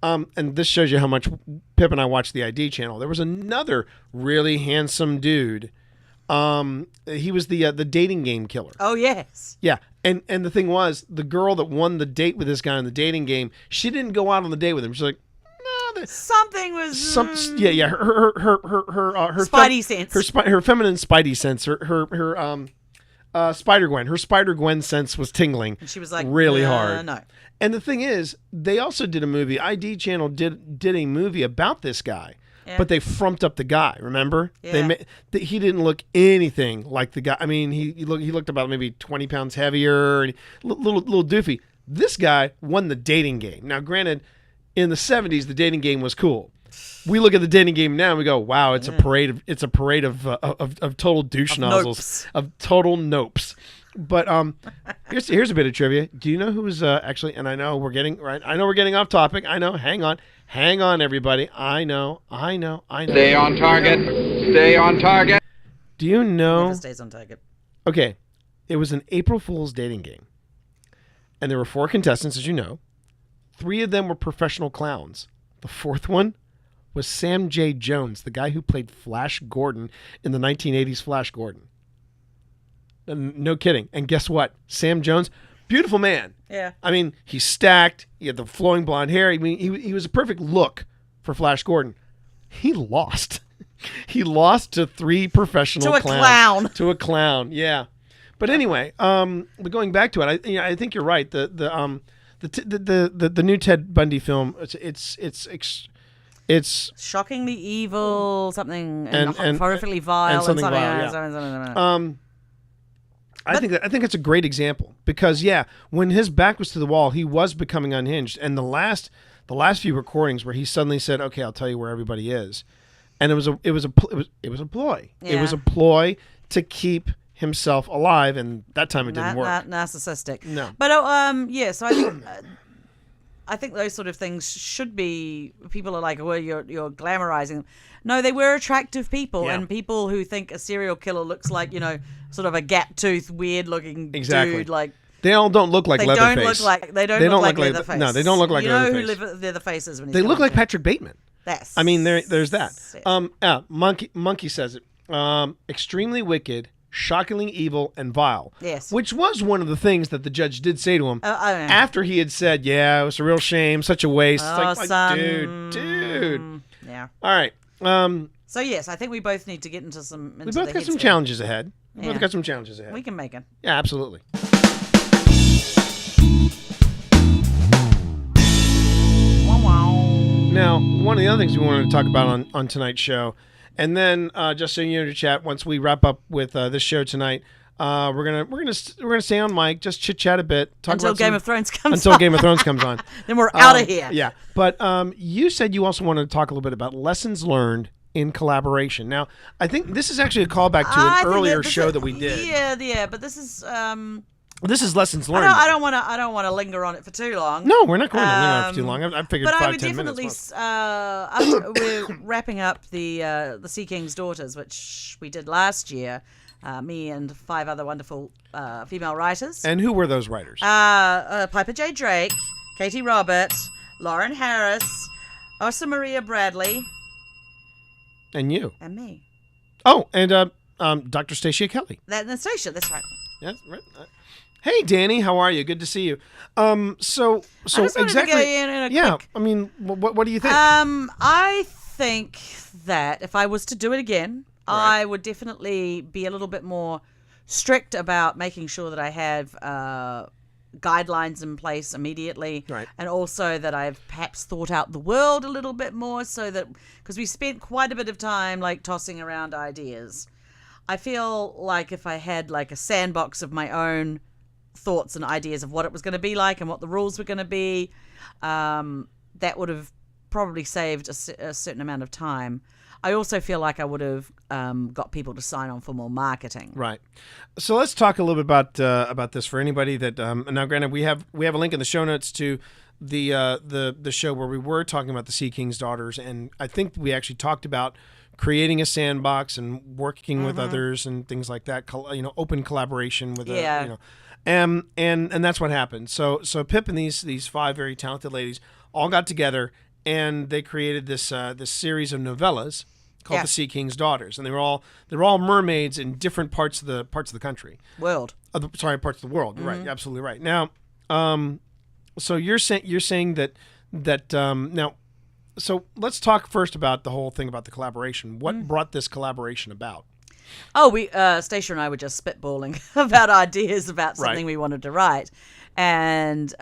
and this shows you how much Pip and I watched the ID channel. There was another really handsome dude. He was the dating game killer. Oh yes. Yeah, and the thing was, the girl that won the date with this guy in the dating game, she didn't go out on the date with him. She's like, no, Something was her Spidey sense. her feminine Spidey sense, her Spider Gwen sense was tingling. And she was like, really hard. No. And the thing is, they also did a movie. ID Channel did a movie about this guy. Yeah. But they frumped up the guy. Remember? Yeah. He didn't look anything like the guy. I mean, he looked about maybe 20 pounds heavier and little doofy. This guy won the dating game. Now, granted, in the 70s, the dating game was cool. We look at the dating game now and we go, "Wow, it's a parade of total douche nozzles, of total nopes." But here's a bit of trivia. Do you know who was actually? And I know we're getting off topic. I know. Hang on, everybody. I know. Stay on target. Stay on target. Do you know? Never stays on target. Okay, it was an April Fool's dating game, and there were 4 contestants, as you know. 3 of them were professional clowns. The 4th one was Sam J. Jones, the guy who played Flash Gordon in the 1980s Flash Gordon. And no kidding. And guess what? Sam Jones, beautiful man. Yeah. I mean, he's stacked. He had the flowing blonde hair. I mean, he was a perfect look for Flash Gordon. He lost. He lost to 3 professional To a clowns. clown. To a clown, yeah. But anyway, but going back to it, I think you're right. The new Ted Bundy film, it's Shockingly evil, something, And horrifically vile, and something vile, yeah. something. I think it's a great example because when his back was to the wall, he was becoming unhinged. And the last few recordings where he suddenly said, "Okay, I'll tell you where everybody is," and it was a ploy. Yeah. It was a ploy to keep himself alive, and that time it didn't work. Not narcissistic. No. But so I think I think those sort of things should be. People are like, "Well, you're glamorizing them." No, they were attractive people, Yeah. and people who think a serial killer looks like sort of a gap-toothed, weird-looking Exactly. dude, like. They all don't look like They Leatherface. don't look like Leatherface. No, they don't look like you know Leatherface. who Leatherface is when he's They look coming like through. Patrick Bateman. Yes. I mean, there's that. Yes. Monkey says it. Extremely wicked, shockingly evil, and vile. Yes. Which was one of the things that the judge did say to him yeah. after he had said, "Yeah, it was a real shame, such a waste." Oh, It's like, son. dude. Yeah. All right. So yes, I think we both need to get into some. We both got some challenges ahead. We both got some challenges ahead. We can make it. Yeah, absolutely. Now, one of the other things we wanted to talk about on tonight's show, and then just so you know, to chat, once we wrap up with this show tonight, we're gonna stay on mic, just chit chat a bit, talk Until about Game some- of Thrones comes until on. Game of Thrones comes on. Then we're out of here. Yeah, but you said you also wanted to talk a little bit about lessons learned in collaboration. Now, I think this is actually a callback to I an think earlier this show is- that we did. Yeah, but this is. This is lessons learned. I don't want to linger on it for too long. No, we're not going to linger on it for too long. I figured But 5-10 I would minutes. definitely, after we're wrapping up the Sea King's Daughters, which we did last year, me and 5 other wonderful female writers. And who were those writers? Piper J. Drake, Katie Roberts, Lauren Harris, Osa Maria Bradley, And you. and me. Oh, and Dr. Stacia Kelly. Anastasia, that's right. Yes, right. Hey, Danny, how are you? Good to see you. So just wanted to exactly. go in a Yeah, quick- I mean, what do you think? I think that if I was to do it again, Right. I would definitely be a little bit more strict about making sure that I have guidelines in place immediately, Right. and also that I've perhaps thought out the world a little bit more, so that because we spent quite a bit of time like tossing around ideas. I feel like if I had like a sandbox of my own thoughts and ideas of what it was going to be like and what the rules were going to be, that would have probably saved a certain amount of time. I also feel like I would have got people to sign on for more marketing. Right. So let's talk a little bit about this for anybody that now. Granted, we have a link in the show notes to the show where we were talking about the Sea King's Daughters, and I think we actually talked about creating a sandbox and working with others and things like that. Open collaboration with and that's what happened. So Pip and these 5 very talented ladies all got together and they created this series of novellas called The Sea King's Daughters, and they're all mermaids in different parts of the country. World. Parts of the world. Right, absolutely right. Now, so you're saying that now. So let's talk first about the whole thing about the collaboration. What brought this collaboration about? Oh, Stacia and I were just spitballing about ideas about something we wanted to write, and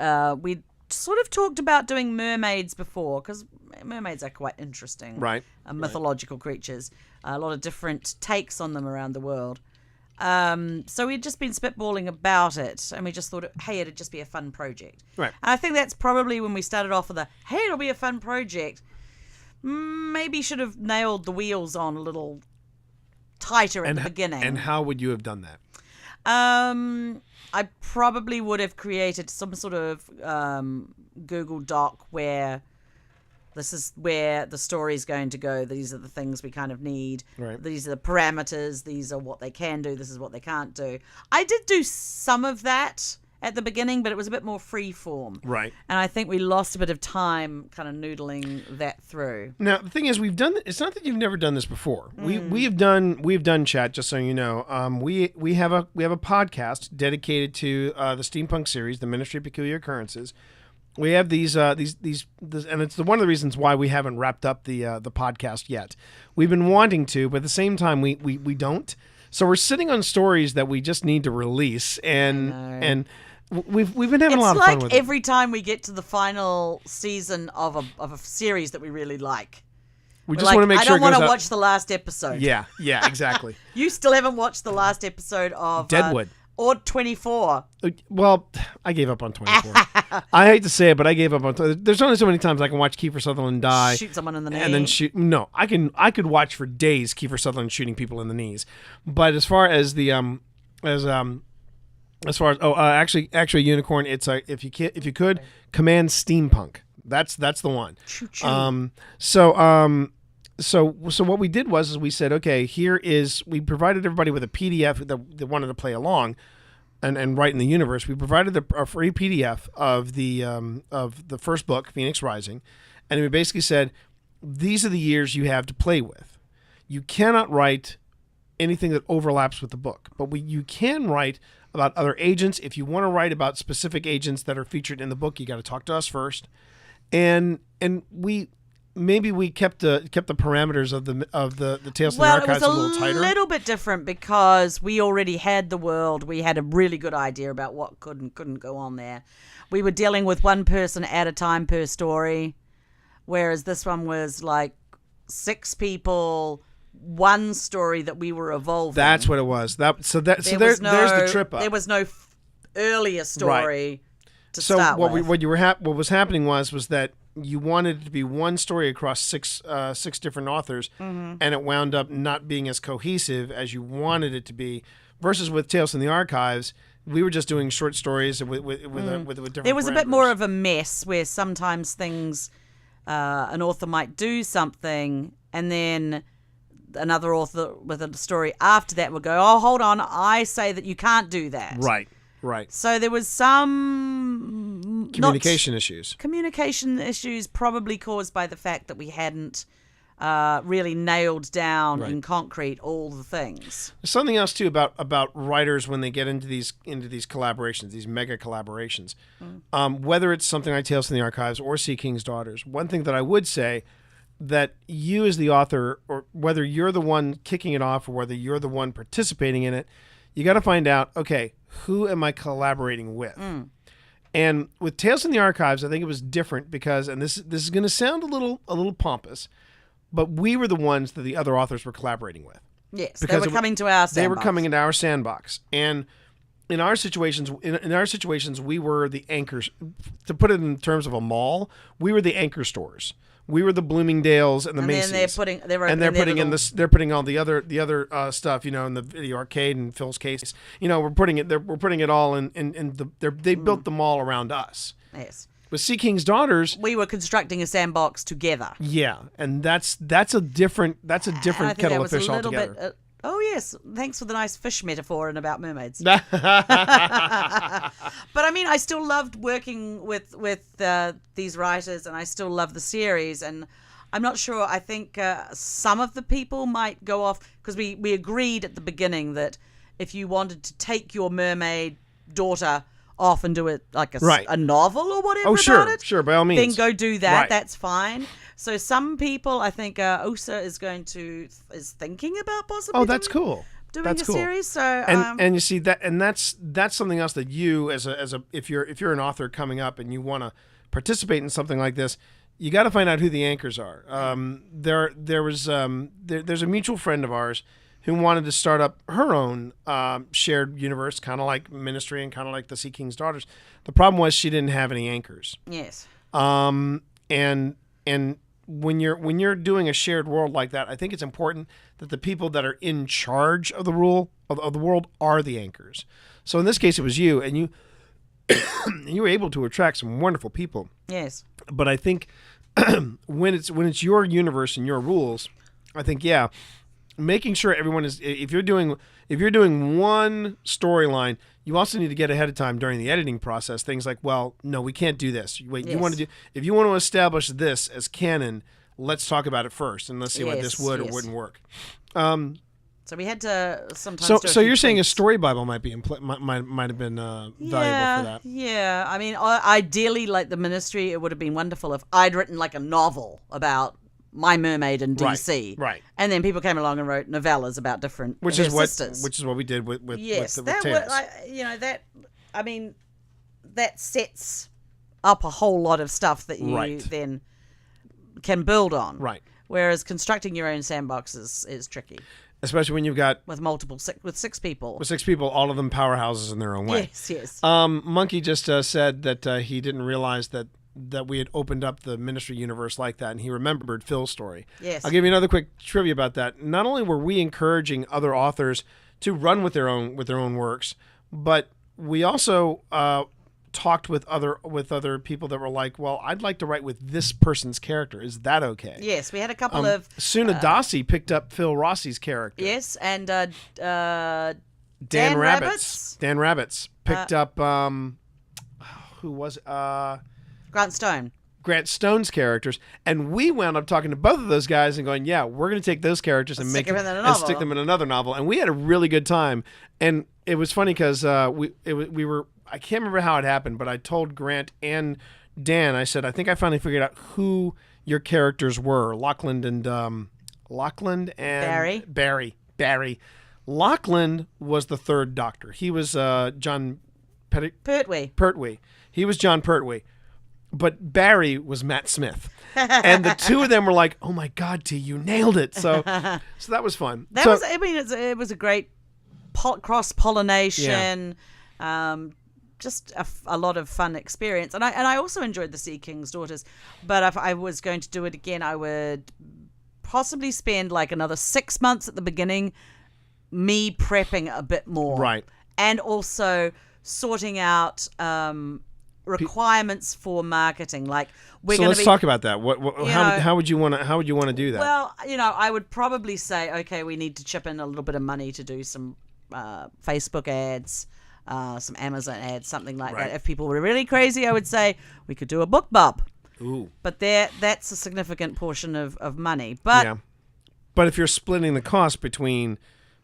we sort of talked about doing mermaids before, because mermaids are quite interesting, right? Mythological creatures, a lot of different takes on them around the world. So we'd just been spitballing about it, and we just thought, hey, it'd just be a fun project. Right. And I think that's probably when we started off with hey, it'll be a fun project. Maybe should have nailed the wheels on a little tighter at the beginning. And how would you have done that? I probably would have created some sort of Google Doc where this is where the story is going to go. These are the things we kind of need. Right. These are the parameters. These are what they can do. This is what they can't do. I did do some of that at the beginning, but it was a bit more free form. Right. And I think we lost a bit of time kind of noodling that through. Now the thing is, we've done. It's not that you've never done this before. We've done chat. Just so you know, we have a podcast dedicated to the steampunk series, the Ministry of Peculiar Occurrences. We have these, and it's one of the reasons why we haven't wrapped up the podcast yet. We've been wanting to, but at the same time, we don't. So we're sitting on stories that we just need to release, and we've been having a lot of fun with it. It's like every time we get to the final season of a series that we really like. We just want to make sure I don't want to watch the last episode. Yeah, exactly. You still haven't watched the last episode of Deadwood. Or 24. Well, I gave up on 24. I hate to say it, but I gave up on. There's only so many times I can watch Kiefer Sutherland die, shoot someone in the knee, and then shoot. No, I could watch for days Kiefer Sutherland shooting people in the knees. But as far as the actually Unicorn, it's if you could command steampunk. That's the one. Choo-choo. So what we did was we said, okay, we provided everybody with a PDF that wanted to play along and write in the universe. We provided a free PDF of the first book, Phoenix Rising, and we basically said, these are the years you have to play with. You cannot write anything that overlaps with the book, but you can write about other agents. If you want to write about specific agents that are featured in the book, you got to talk to us first. And we kept the parameters of the Tales from the Archives a little tighter. Well, it was a little bit different because we already had the world. We had a really good idea about what could and couldn't go on there. We were dealing with one person at a time per story, whereas this one was like 6 people, one story that we were evolving. That's what it was. There's the trip up. There was no earlier story to so start with. What was happening was that you wanted it to be one story across six different authors, and it wound up not being as cohesive as you wanted it to be. Versus with Tales from the Archives, we were just doing short stories with different. There was a bit parameters. more of a mess where sometimes things, an author might do something, and then another author with a story after that would go, "Oh, hold on, I say that you can't do that." Right. So there was some communication issues. Communication issues probably caused by the fact that we hadn't really nailed down in concrete all the things. There's something else too about writers when they get into these collaborations, these mega collaborations. Whether it's something like Tales from the Archives or Sea King's Daughters, one thing that I would say that you as the author, or whether you're the one kicking it off or whether you're the one participating in it, you got to find out, okay, who am I collaborating with? And with Tales from the Archives, I think it was different because, and this is going to sound a little pompous, but we were the ones that the other authors were collaborating with. Yes, because they were coming to our sandbox. They were coming into our sandbox. And in our situations, we were the anchors. To put it in terms of a mall, we were the anchor stores. We were the Bloomingdales and the Macy's. Then they're putting all the other stuff, in the video arcade and Phil's case. We're putting it all in they built the mall around us. Yes. With Sea King's Daughters, we were constructing a sandbox together. yeah, and that's a different And I think kettle that of was a fish little altogether. bit. Oh yes, thanks for the nice fish metaphor and about mermaids. But I mean, I still loved working with these writers, and I still love the series. And I'm not sure. I think some of the people might go off because we agreed at the beginning that if you wanted to take your mermaid daughter off and do it like Right. a novel or whatever Oh, sure, about it, sure, by all means. then go do that. Right. That's fine. So some people, I think, Osa is thinking about possibly. Oh, that's cool. Doing That's a cool. series. So And you see that's something else that you as a if you're an author coming up and you want to participate in something like this, you got to find out who the anchors are. There's a mutual friend of ours who wanted to start up her own shared universe, kind of like Ministry and kind of like the Sea King's Daughters. The problem was she didn't have any anchors. yes, And when you're doing a shared world like that, I think it's important that the people that are in charge of the of the world are the anchors. So in this case, it was you, and you were able to attract some wonderful people. yes, But I think when it's your universe and your rules, I think making sure everyone is if you're doing one storyline, you also need to get ahead of time during the editing process. Things like, well, no, we can't do this. Wait, you Yes. want to do if you want to establish this as canon, let's talk about it first and let's see what this Yes, would or yes. wouldn't work. So we had to sometimes. So do a so few you're saying a tweaks. story Bible might be might have been valuable for that. Yeah. I mean, ideally, like the Ministry, it would have been wonderful if I'd written like a novel about my mermaid in DC, right. And then people came along and wrote novellas about different Which her is what sisters. we did with Yes, with that Tales. I mean, that sets up a whole lot of stuff that you Right. then can build on. Right. Whereas constructing your own sandbox is tricky Especially when you've got with six people. with 6 people, all of them powerhouses in their own way. Yes. Monkey just said that he didn't realize that we had opened up the Ministry universe like that, and he remembered Phil's story. Yes. I'll give you another quick trivia about that. Not only were we encouraging other authors to run with their own works, but we also talked with other people that were like, well, I'd like to write with this person's character. Is that okay? Yes, we had a couple of Sunadasi picked up Phil Rossi's character. yes, and Dan Dan Rabbits. Rabbits? Dan Rabbits picked up who was Grant Stone. Grant Stone's characters, and we wound up talking to both of those guys and going, yeah, we're going to take those characters and Stick make them in a and novel. stick them in another novel. And we had a really good time. And it was funny because we were, I can't remember how it happened, but I told Grant and Dan, I said, I think I finally figured out who your characters were. Lachlan and Barry. Lachlan was the third Doctor. He was John Pertwee. He was John Pertwee. But Barry was Matt Smith. And the two of them were like, oh my God, T, you nailed it. So that was fun. It was a great cross-pollination, just a lot of fun experience. And I also enjoyed the Sea King's Daughters. But if I was going to do it again, I would possibly spend like another 6 months at the beginning, me prepping a bit more. Right. And also sorting out requirements for marketing. Like So let's talk about that. How would you want to do that? Well, I would probably say, okay, we need to chip in a little bit of money to do some Facebook ads, some Amazon ads, something like Right. that. If people were really crazy, I would say we could do a book bub. Ooh. But that's a significant portion of money. But Yeah. But if you're splitting the cost between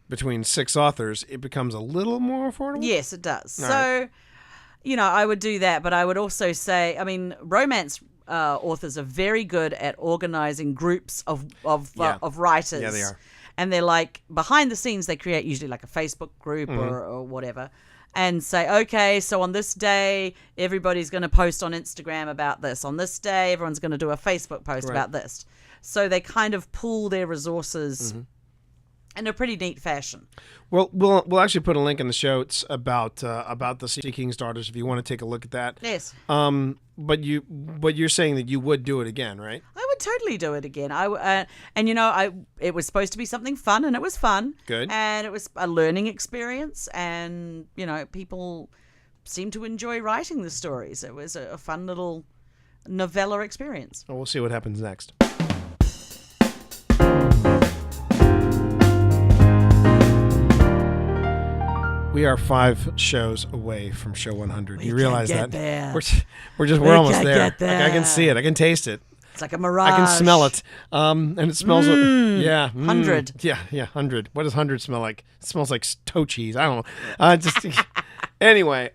6 authors, it becomes a little more affordable. yes, it does. All So, I would do that. But I would also say, I mean, romance authors are very good at organizing groups of writers. Yeah, they are. And they're like, behind the scenes, they create usually like a Facebook group Mm-hmm. or whatever, and say, okay, so on this day, everybody's going to post on Instagram about this. On this day, everyone's going to do a Facebook post Right. about this. So they kind of pool their resources Mm-hmm. in a pretty neat fashion. Well, we'll actually put a link in the show. It's about the Sea King's Daughters if you want to take a look at that. Yes. But you're saying that you would do it again, right? I would totally do it again. It was supposed to be something fun, and it was fun. Good. And it was a learning experience, and people seemed to enjoy writing the stories. It was a fun little novella experience. Well, we'll see what happens next. We are 5 shows away from show 100. You realize get that? there. We're almost can there. get there. Like, I can see it. I can taste it. It's like a mirage. I can smell it. And it smells. 100. Yeah, 100. What does 100 smell like? It smells like toe cheese. I don't know. Just anyway.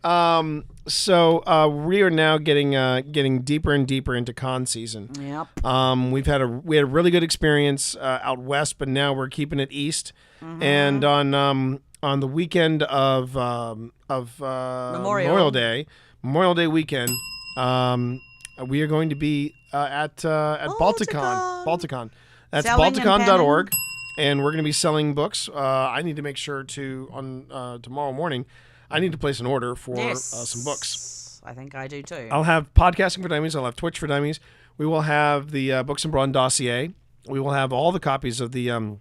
So we are now getting deeper and deeper into con season. Yep. We had a really good experience out west, but now we're keeping it east. And on the weekend of Memorial Day weekend, we are going to be at Balticon. Balticon. That's Selling and balticon.org, and we're going to be selling books. I need to make sure to on tomorrow morning. I need to place an order for some books. I think I do too. I'll have Podcasting for Dummies. I'll have Twitch for Dummies. We will have the Books and Brawn dossier. We will have all the copies of the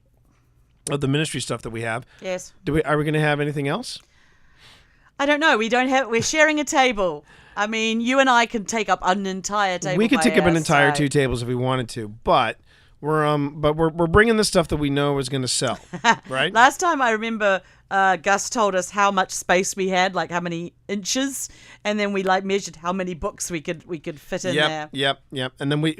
ministry stuff that we have. Yes. Are we going to have anything else? I don't know. We're sharing a table. I mean, you and I can take up an entire table. We could by take up an entire ourselves. 2 tables if we wanted to, but we're bringing the stuff that we know is going to sell, right? Last time I remember Gus told us how much space we had, like how many inches, and then we like measured how many books we could fit in there. Yep. And then we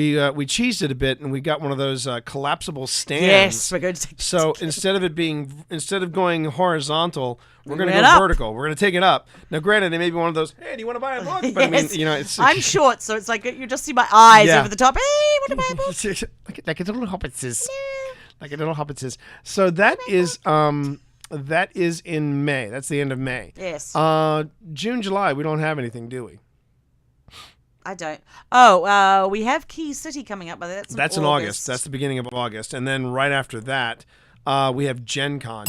cheesed it a bit, and we got one of those collapsible stands. Yes, we're going to take So instead of going horizontal, we're going to went go up. vertical. We're going to take it up. Now, granted, it may be one of those. Hey, do you want to buy a book? But Yes. I mean, it's. I'm short, so it's like you just see my eyes Yeah. over the top. Hey, want to buy a book? like a little hobbitses. Like a little hobbitses. So that is in May. That's the end of May. Yes. June, July, we don't have anything, do we? I don't. Oh, we have Key City coming up, but that's in August. That's the beginning of August, and then right after that, we have Gen Con.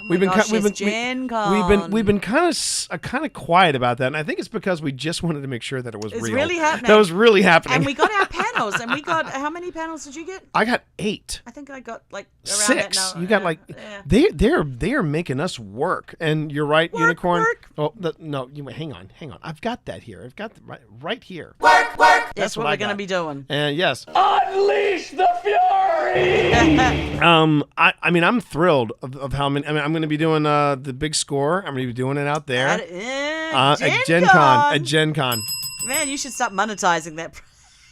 Gen Con. We've been kind of quiet about that, and I think it's because we just wanted to make sure that it was It's real. really happening. That was really happening. And we got our panels, and we got how many panels did you get? I got 8. I think I got like around 6. that now. You got like yeah. they are making us work, and you're right, Unicorn. work. Oh no, hang on. I've got that here. I've got right here. That's That's what what I we're going to got. be doing. And yes, Unleash the fury! I mean, I'm thrilled of how many. I mean, I'm going to be doing the big score. I'm going to be doing it out there At Gen Con. At Gen Con. Man, you should stop monetizing that.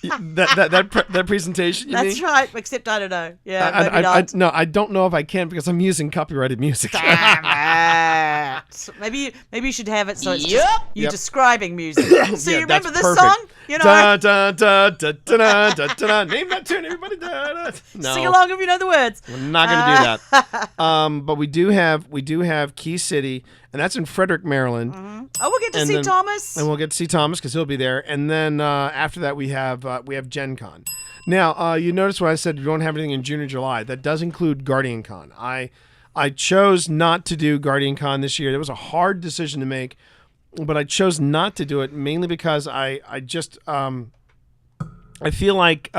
that presentation. You That's mean? right, except I don't know. Yeah, maybe not. No, I don't know if I can because I'm using copyrighted music. Damn it. Maybe you should have it so it's just you Yep. describing music. So you remember that's this perfect. song? You know, Da, da, da, da, da, da, da, da. Name that tune, everybody. Da, da. No, sing along if you know the words. we're not going to do that. But we do have Key City, and that's in Frederick, Maryland. Oh, we'll get to And see then- Thomas. And we'll get to see Thomas because he'll be there. And then after that, we have Gen Con. Now, you notice what I said, we don't have anything in June or July. That does include Guardian Con. I chose not to do Guardian Con this year. It was a hard decision to make, but I chose not to do it mainly because I just I feel like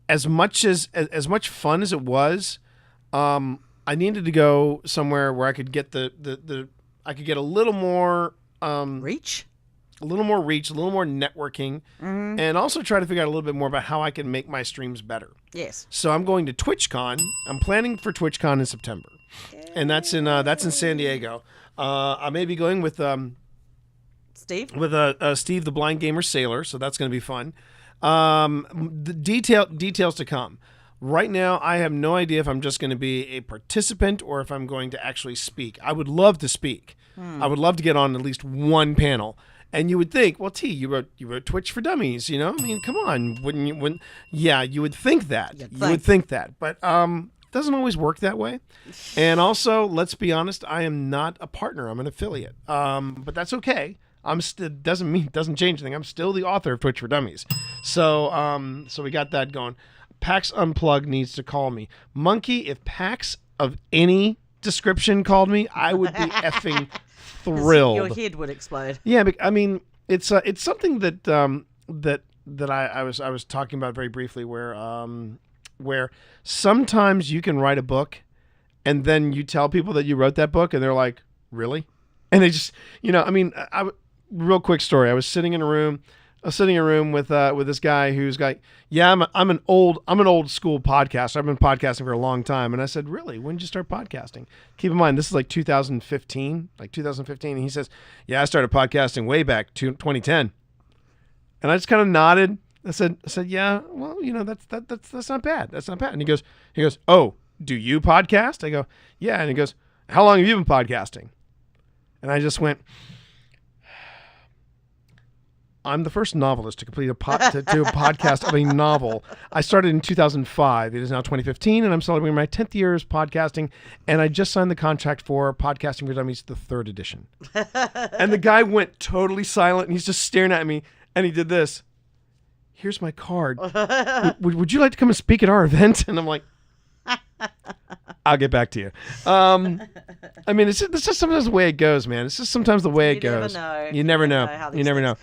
as much fun as it was, I needed to go somewhere where I could get I could get a little more Reach? a little more reach, a little more networking, and also try to figure out a little bit more about how I can make my streams better. Yes. So I'm going to TwitchCon. I'm planning for TwitchCon in September, and that's in San Diego. I may be going with Steve? Steve the Blind Gamer Sailor, so that's going to be fun. The details to come. Right now, I have no idea if I'm just going to be a participant or if I'm going to actually speak. I would love to speak. I would love to get on at least one panel. And you would think, well, T, you wrote Twitch for Dummies, you know? I mean, come on, wouldn't you? Yeah, you would think that. You would think that, but it doesn't always work that way. And also, let's be honest, I am not a partner. I'm an affiliate. But that's okay. Doesn't change anything. I'm still the author of Twitch for Dummies. So we got that going. PAX Unplugged needs to call me. Monkey, if PAX of any description called me, I would be effing thrilled. Your head would explode. Yeah, but, I mean, it's something that I was talking about very briefly, where sometimes you can write a book, and then you tell people that you wrote that book, and they're like, "Really?" And they just, I mean, real quick story. I was sitting in a room with this guy who's like, yeah, I'm an old school podcaster. I've been podcasting for a long time. And I said, really? When did you start podcasting? Keep in mind, this is like 2015. And he says, yeah, I started podcasting way back to 2010. And I just kind of nodded. I said, yeah, well, that's not bad. That's not bad. And he goes, oh, do you podcast? I go, yeah. And he goes, how long have you been podcasting? And I just went, I'm the first novelist to complete to do a podcast of a novel. I started in 2005. It is now 2015, and I'm celebrating my 10th year as podcasting, and I just signed the contract for Podcasting for Dummies, the 3rd edition. And the guy went totally silent, and he's just staring at me, and he did this. Here's my card. Would you like to come and speak at our event? And I'm like, I'll get back to you. I mean, it's just sometimes the way it goes, man. It's just sometimes the way it goes. You never know. You never know.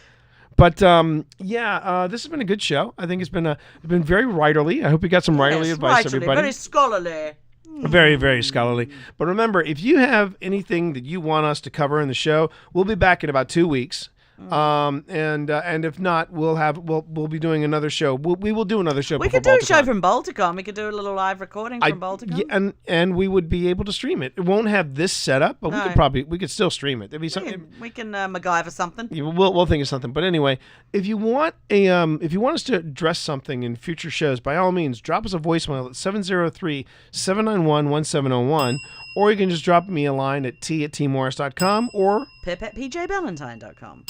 But this has been a good show. I think it's been very writerly. I hope you got some writerly advice, everybody. Very scholarly. Very, very scholarly. But remember, if you have anything that you want us to cover in the show, we'll be back in about 2 weeks. And if not, we'll be doing another show. We will do another show. We could do a show from Balticon. We could do a little live recording from Balticon. Yeah, and we would be able to stream it. It won't have this setup, but we could still stream it. There'd be something. We can MacGyver something. Yeah, we'll think of something. But anyway, if you want us to address something in future shows, by all means, drop us a voicemail at 703-791-1701, or you can just drop me a line at t@tmorris.com or pip@pjballantyne.com.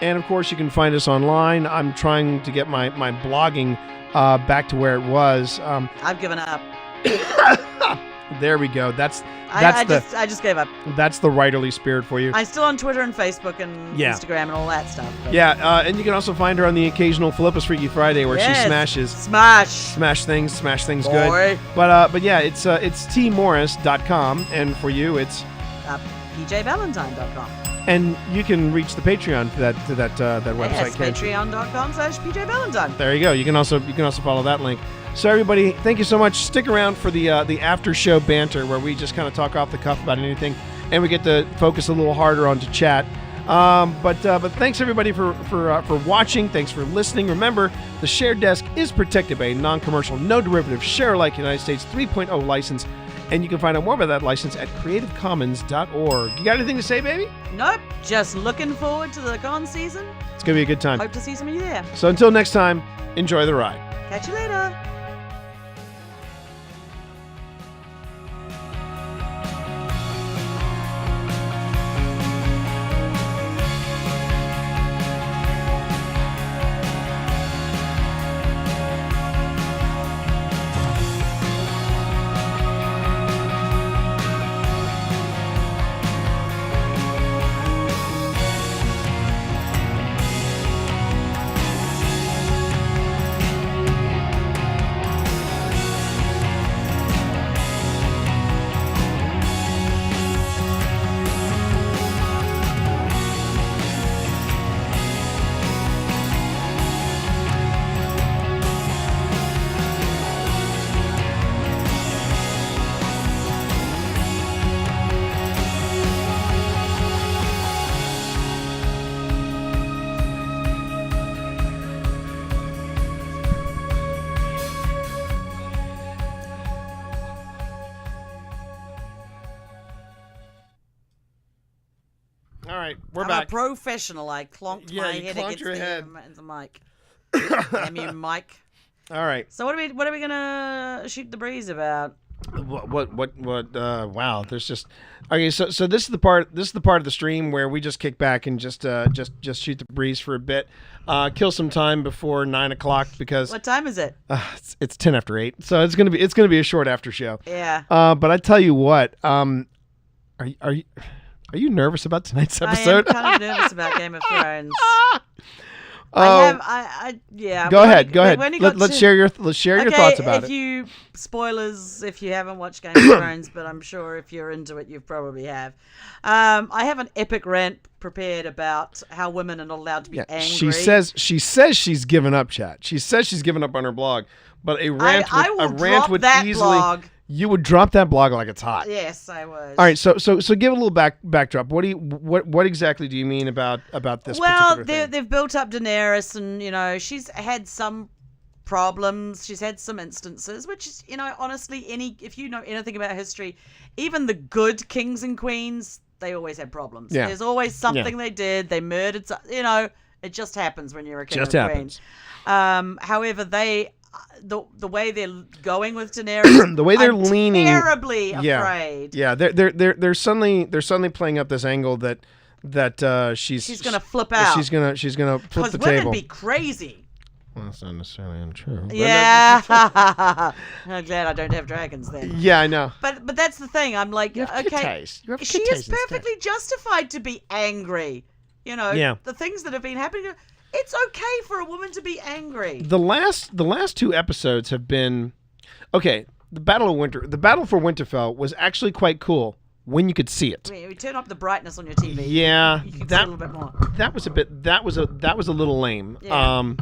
And, of course, you can find us online. I'm trying to get my blogging back to where it was. I've given up. There we go. I just gave up. That's the writerly spirit for you. I'm still on Twitter and Facebook and Instagram and all that stuff. But. Yeah, and you can also find her on the occasional Philippa's Freaky Friday where she smashes. Smash things Boy. good. But yeah, it's tmorris.com, and for you it's pjballantyne.com. And you can reach the Patreon to that website. Yes, patreon.com/pjballantyne. There you go. You can also follow that link. So everybody, thank you so much. Stick around for the after show banter where we just kind of talk off the cuff about anything, and we get to focus a little harder onto chat. But thanks everybody for watching. Thanks for listening. Remember, the Shared Desk is protected by a non-commercial, no derivative, share-alike United States 3.0 license. And you can find out more about that license at creativecommons.org. You got anything to say, baby? Nope. Just looking forward to the con season. It's going to be a good time. Hope to see some of you there. So until next time, enjoy the ride. Catch you later. We're I'm back. a professional. I clonked my head against the mic. Damn you, Mike. All right. So what are we gonna shoot the breeze about? What? Wow. There's just okay. So this is the part. This is the part of the stream where we just kick back and just shoot the breeze for a bit, kill some time before 9 o'clock because. What time is it? It's 10 after 8. So it's gonna be a short after show. Yeah. But I tell you what. Are you nervous about tonight's episode? I am kind of nervous about Game of Thrones. Yeah. Go ahead. Let's share your thoughts about it. Spoilers if you haven't watched Game of Thrones, but I'm sure if you're into it, you probably have. I have an epic rant prepared about how women are not allowed to be angry. She says she's given up, chat. She says she's given up on her blog, but a rant would easily. Blog You would drop that blog like it's hot. Yes, I would. All right, so give a little backdrop. What exactly do you mean about this? Well, particular thing? they've built up Daenerys, and she's had some problems. She's had some instances, which is, honestly, if you know anything about history, even the good kings and queens, they always had problems. Yeah. There's always something they did. They murdered. It just happens when you're a king Just or happens. queen. However, the way they're going with Daenerys, The way they're I'm leaning- terribly afraid. Yeah, they're suddenly playing up this angle that she's gonna flip out. She's gonna flip Because the women table. be crazy. Well, that's not necessarily untrue. but Yeah. I'm glad I don't have dragons then. yeah, I know. But that's the thing. I'm like, You have good okay, taste. You have she good is taste in stuff. perfectly justified to be angry. Yeah. The things that have been happening. It's okay for a woman to be angry. The last 2 episodes have been okay. The Battle for Winterfell was actually quite cool when you could see it. I mean, we turn up the brightness on your TV. Yeah, You can see a that little bit more. that was a bit. That was a little lame. Yeah.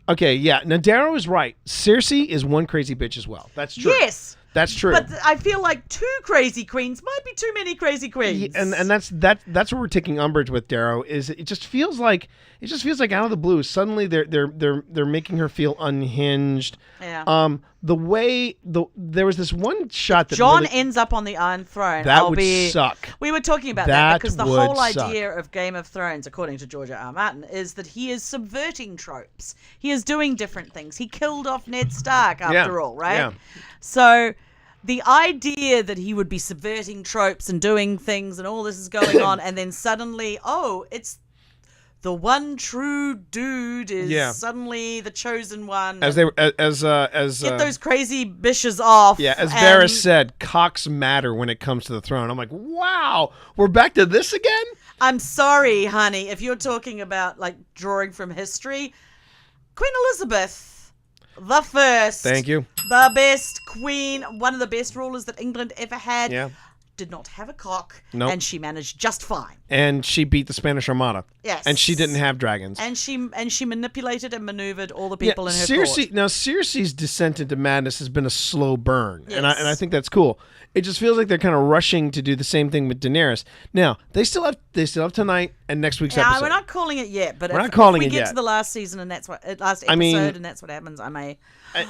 Okay, yeah. Now Darrow is right. Cersei is one crazy bitch as well. That's true. Yes. That's true. But I feel like 2 crazy queens might be too many crazy queens. And that's what we're taking umbrage with, Darrow. Is it just feels like out of the blue suddenly they're making her feel unhinged. Yeah. There was this one shot that John really, ends up on the Iron Throne. that would suck. We were talking about That that because the would whole suck. idea of Game of Thrones, according to George R. Martin, is that he is subverting tropes. He is doing different things. He killed off Ned Stark after all, right? Yeah. So the idea that he would be subverting tropes and doing things and all this is going on, and then suddenly, it's the one true dude is suddenly the chosen one. As Get those crazy bitches off. Yeah, as and- Varys said, cocks matter when it comes to the throne. I'm like, wow, we're back to this again? I'm sorry, honey, if you're talking about like drawing from history, Queen Elizabeth the First. Thank you. The best queen, one of the best rulers that England ever had. Yeah. Did not have a cock. Nope. And she managed just fine. And she beat the Spanish Armada. Yes. And she didn't have dragons. And she manipulated and maneuvered all the people in her Cersei, court. now Cersei's descent into madness has been a slow burn, Yes. and I think that's cool. It just feels like they're kind of rushing to do the same thing with Daenerys. Now they still have tonight and next week's Yeah, episode. we're not calling it yet, but We're if, not calling if we it get yet. to the last season and that's what last episode I mean- and that's what happens, I may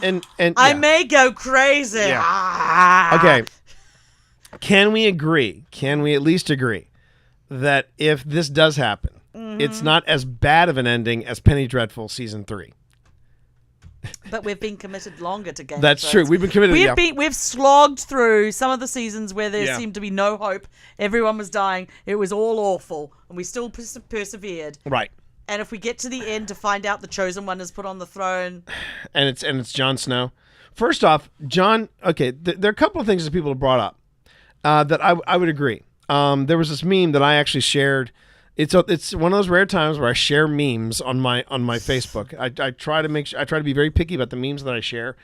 and I yeah. may go crazy. Yeah. Ah. Okay. Can we agree? Can we at least agree that if this does happen, it's not as bad of an ending as Penny Dreadful season 3? But we've been committed longer to Game That's of true. Thrones. We've been committed. We've slogged through some of the seasons where there Yeah. seemed to be no hope. Everyone was dying. It was all awful, and we still persevered. Right. And if we get to the end to find out the chosen one is put on the throne, And it's Jon Snow. First off, Jon. Okay, there are a couple of things that people have brought up that I would agree. There was this meme that I actually shared. It's one of those rare times where I share memes on my Facebook. I try to be very picky about the memes that I share.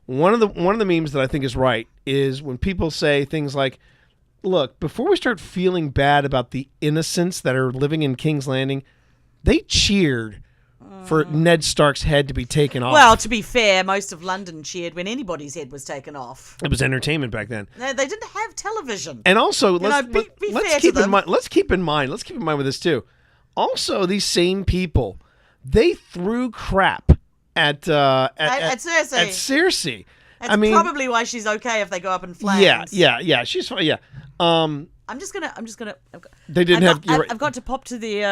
One of the memes that I think is right is when people say things like, "Look, before we start feeling bad about the innocents that are living in King's Landing, they cheered for Ned Stark's head to be taken off." well, to be fair, most of London cheered when anybody's head was taken off. It was entertainment back then. They didn't have television. And also, be let's fair keep to in them. mind. Let's keep in mind with this too. Also, these same people, they threw crap at Cersei. At Cersei. That's I mean, probably why she's okay if they go up in flames. yeah. She's fine. Yeah. I'm just gonna. I've got, They didn't I've have. got, You're right. I've got to pop to the.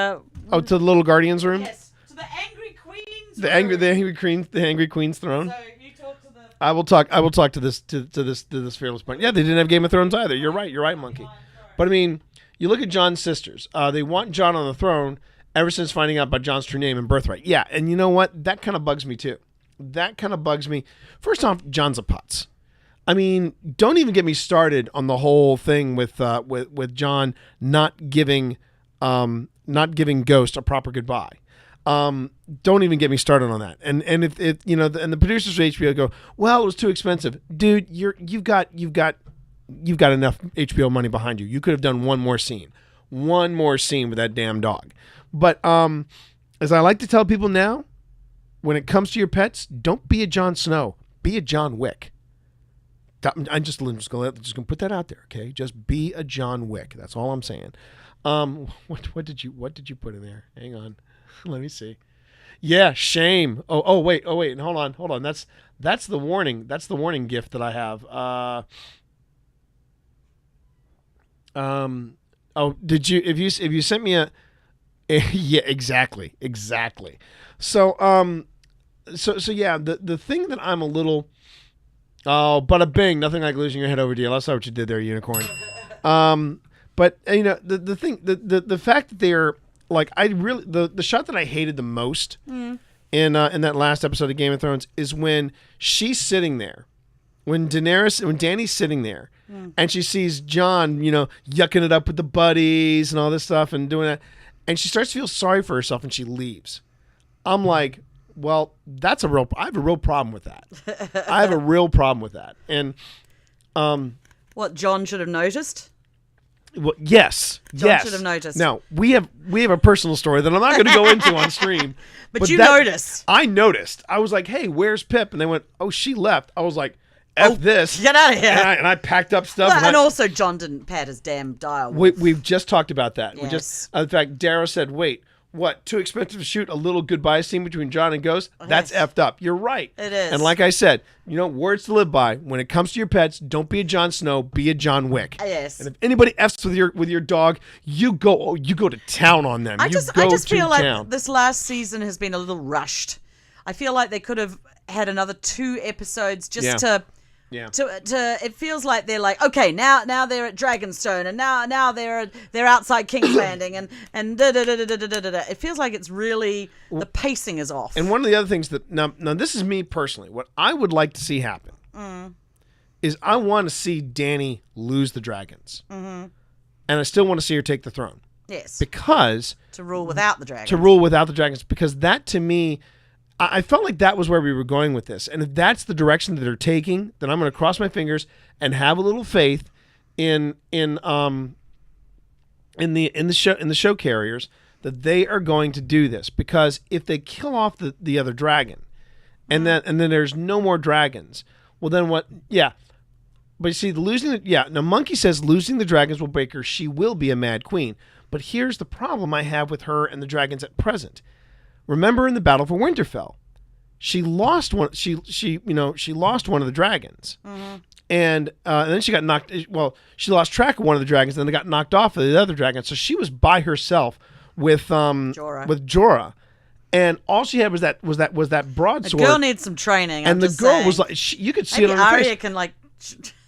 Oh, to the little Guardian's room. Yes, to the Angry Queen's. The angry Queen's throne. So you talk to the. I will talk to this fearless point. Yeah, they didn't have Game of Thrones either. You're right, Monkey. But I mean, you look at Jon's sisters. They want Jon on the throne ever since finding out about Jon's true name and birthright. Yeah, and you know what? That kind of bugs me too. That kind of bugs me. First off, Jon's a putz. I mean, don't even get me started on the whole thing with Jon not giving Ghost a proper goodbye. Don't even get me started on that. And if and the producers of HBO go, well, it was too expensive, dude. You've got enough HBO money behind you. You could have done one more scene with that damn dog. But as I like to tell people now, when it comes to your pets, don't be a Jon Snow, be a John Wick. I'm just gonna put that out there, okay? Just be a John Wick. That's all I'm saying. What did you put in there? Hang on, let me see. Yeah, shame. Oh wait, and hold on. That's the warning. That's the warning gift that I have. Did you? If you sent me a, yeah, exactly. So yeah, the thing that I'm a little, bada bing, nothing like losing your head over deal. I saw what you did there, unicorn. But you know, the thing, the fact that they're like, I really, the shot that I hated the most in that last episode of Game of Thrones is when she's sitting there, when Dany's sitting there, and she sees Jon, you know, yucking it up with the buddies and all this stuff and doing that, and she starts to feel sorry for herself and she leaves. I'm like, well, I have a real problem with that. And What Jon should have noticed? well, yes. Jon should have noticed. Now, we have a personal story that I'm not going to go into on stream. But you noticed. I noticed. I was like, hey, where's Pip? And they went, oh, she left. I was like, F this. Get out of here. And I packed up stuff. Well, and also, Jon didn't pad his damn dial. We've just talked about that. Yes. In fact, Darrow said, wait, what? Too expensive to shoot a little goodbye scene between Jon and Ghost? That's effed up. You're right. It is. And like I said, you know, words to live by. When it comes to your pets, don't be a Jon Snow, be a John Wick. Yes. And if anybody F's with your dog, you go to town on them. I just feel like this last season has been a little rushed. I feel like they could have had another 2 episodes just to it feels like they're like, okay, now they're at Dragonstone and now they're outside King's Landing and da, da, da, da, da, da, da, da. It feels like it's really the pacing is off. And one of the other things that now this is me personally, what I would like to see happen is I want to see Dany lose the dragons. And I still want to see her take the throne. Yes. Because to rule without the dragons. Because that to me, I felt like that was where we were going with this. And if that's the direction that they're taking, then I'm going to cross my fingers and have a little faith in the show carriers that they are going to do this. Because if they kill off the other dragon and then there's no more dragons, well then what? Yeah. But you see, now Monkey says losing the dragons will break her. She will be a mad queen. But here's the problem I have with her and the dragons at present. Remember in the Battle for Winterfell, she lost one. She lost one of the dragons, and then she got knocked. Well, she lost track of one of the dragons, and then they got knocked off of the other dragon. So she was by herself with Jorah, and all she had was that broadsword. The girl needs some training. And the girl was like, you could see it on her Arya face. can like.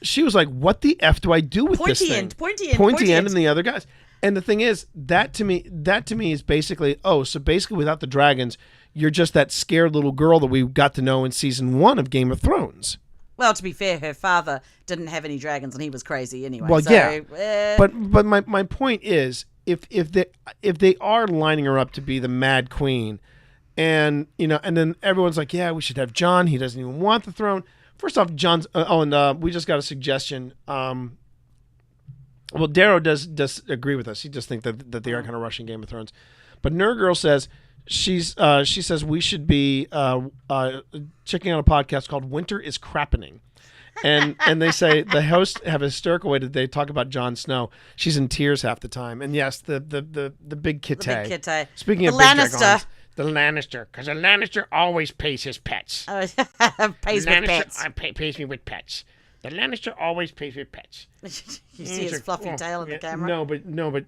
She was like, "What the f do I do with this thing?" Pointy end, and the other guys. And the thing is, that to me is basically, without the dragons, you're just that scared little girl that we got to know in season 1 of Game of Thrones. Well, to be fair, her father didn't have any dragons, and he was crazy anyway. Well, so, yeah, but my point is, if they are lining her up to be the Mad Queen, and then everyone's like, yeah, we should have Jon. He doesn't even want the throne. First off, Jon's. We just got a suggestion. Well, Darrow does agree with us. He just thinks that they are kind of rushing Game of Thrones. But Nerd says she says we should be checking out a podcast called Winter is Crappening. And they say the hosts have a hysterical way that they talk about Jon Snow. She's in tears half the time. And yes, the big Kitty. The big Kitty. Speaking of Lannister. big dragons, the Lannister, because a Lannister always pays his pets. Pays with pets. Pays me with pets. The Lannister always pays with pets. You see his fluffy tail in the camera. No, but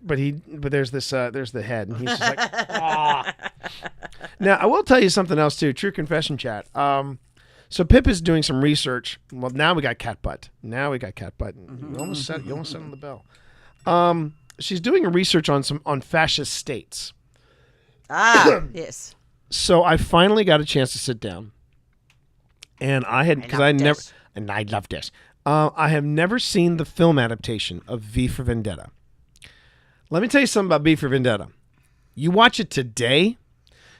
there's the head, and he's just like, ah. Now I will tell you something else too. True confession, chat. So Pip is doing some research. Well, now we got cat butt. You almost said on the bell. She's doing a research on fascist states. Yes. So I finally got a chance to sit down, and I love this. I have never seen the film adaptation of V for Vendetta. Let me tell you something about V for Vendetta. You watch it today,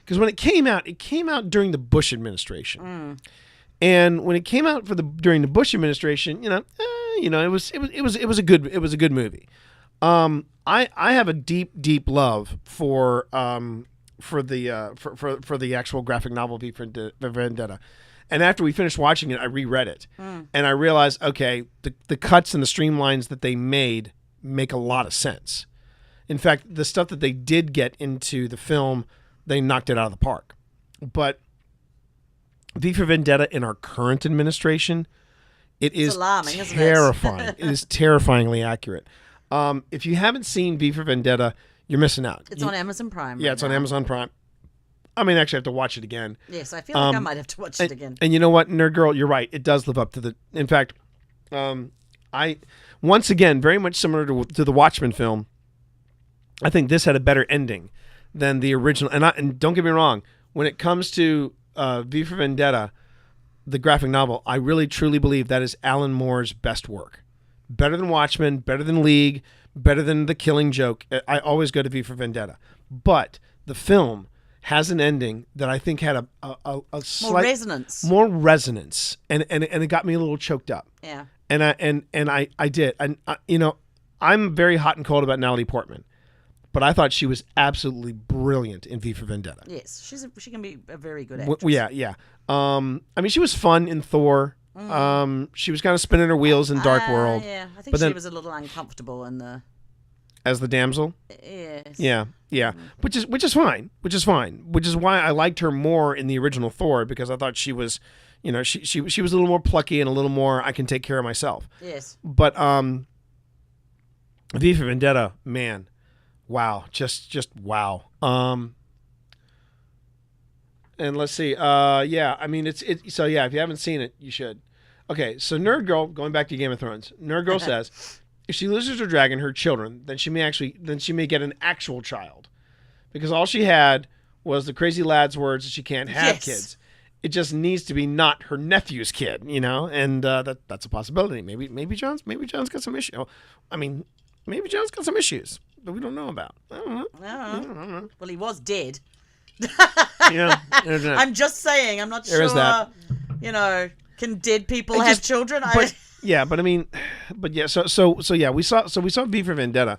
because when it came out during the Bush administration, and when it came out during the Bush administration, it was a good movie. I have a deep love for the actual graphic novel V for Vendetta. And after we finished watching it, I reread it, and I realized, okay, the cuts and the streamlines that they made make a lot of sense. In fact, the stuff that they did get into the film, they knocked it out of the park. But V for Vendetta in our current administration, it's alarming, isn't it? terrifying. It is terrifyingly accurate. If you haven't seen V for Vendetta, you're missing out. It's on Amazon Prime. Yeah, right it's on now. Amazon Prime. I mean, actually, I have to watch it again. Yes, I feel like I might have to watch it again. And you know what, Nerd Girl, you're right. It does live up to the. In fact, I once again very much similar to the Watchmen film. I think this had a better ending than the original. And don't get me wrong, when it comes to V for Vendetta, the graphic novel, I really truly believe that is Alan Moore's best work. Better than Watchmen, better than League, better than The Killing Joke. I always go to V for Vendetta, but the film has an ending that I think had a slight more resonance, and it got me a little choked up. Yeah. And I did, and I'm very hot and cold about Natalie Portman, but I thought she was absolutely brilliant in V for Vendetta. Yes, she can be a very good actress. Yeah. I mean, she was fun in Thor. She was kind of spinning her wheels in Dark World. Yeah, I think she was a little uncomfortable in the. As the damsel. Yes. Yeah. Which is fine. Which is why I liked her more in the original Thor, because I thought she was, she was a little more plucky and a little more I can take care of myself. Yes. But V for Vendetta, man, wow, just wow. And let's see. Yeah, I mean so yeah, if you haven't seen it, you should. Okay, so Nerd Girl, going back to Game of Thrones, Nerd Girl says, if she loses her dragon, her children, then she may get an actual child, because all she had was the crazy lad's words that she can't have kids. It just needs to be not her nephew's kid, and that's a possibility. Maybe John's got some issues. I mean, maybe John's got some issues that we don't know about. I don't know. Well, he was dead. Yeah, I'm just saying. I'm not There sure. is that. Can dead people have children? Yeah, but I mean, but yeah. So yeah, we saw V for Vendetta,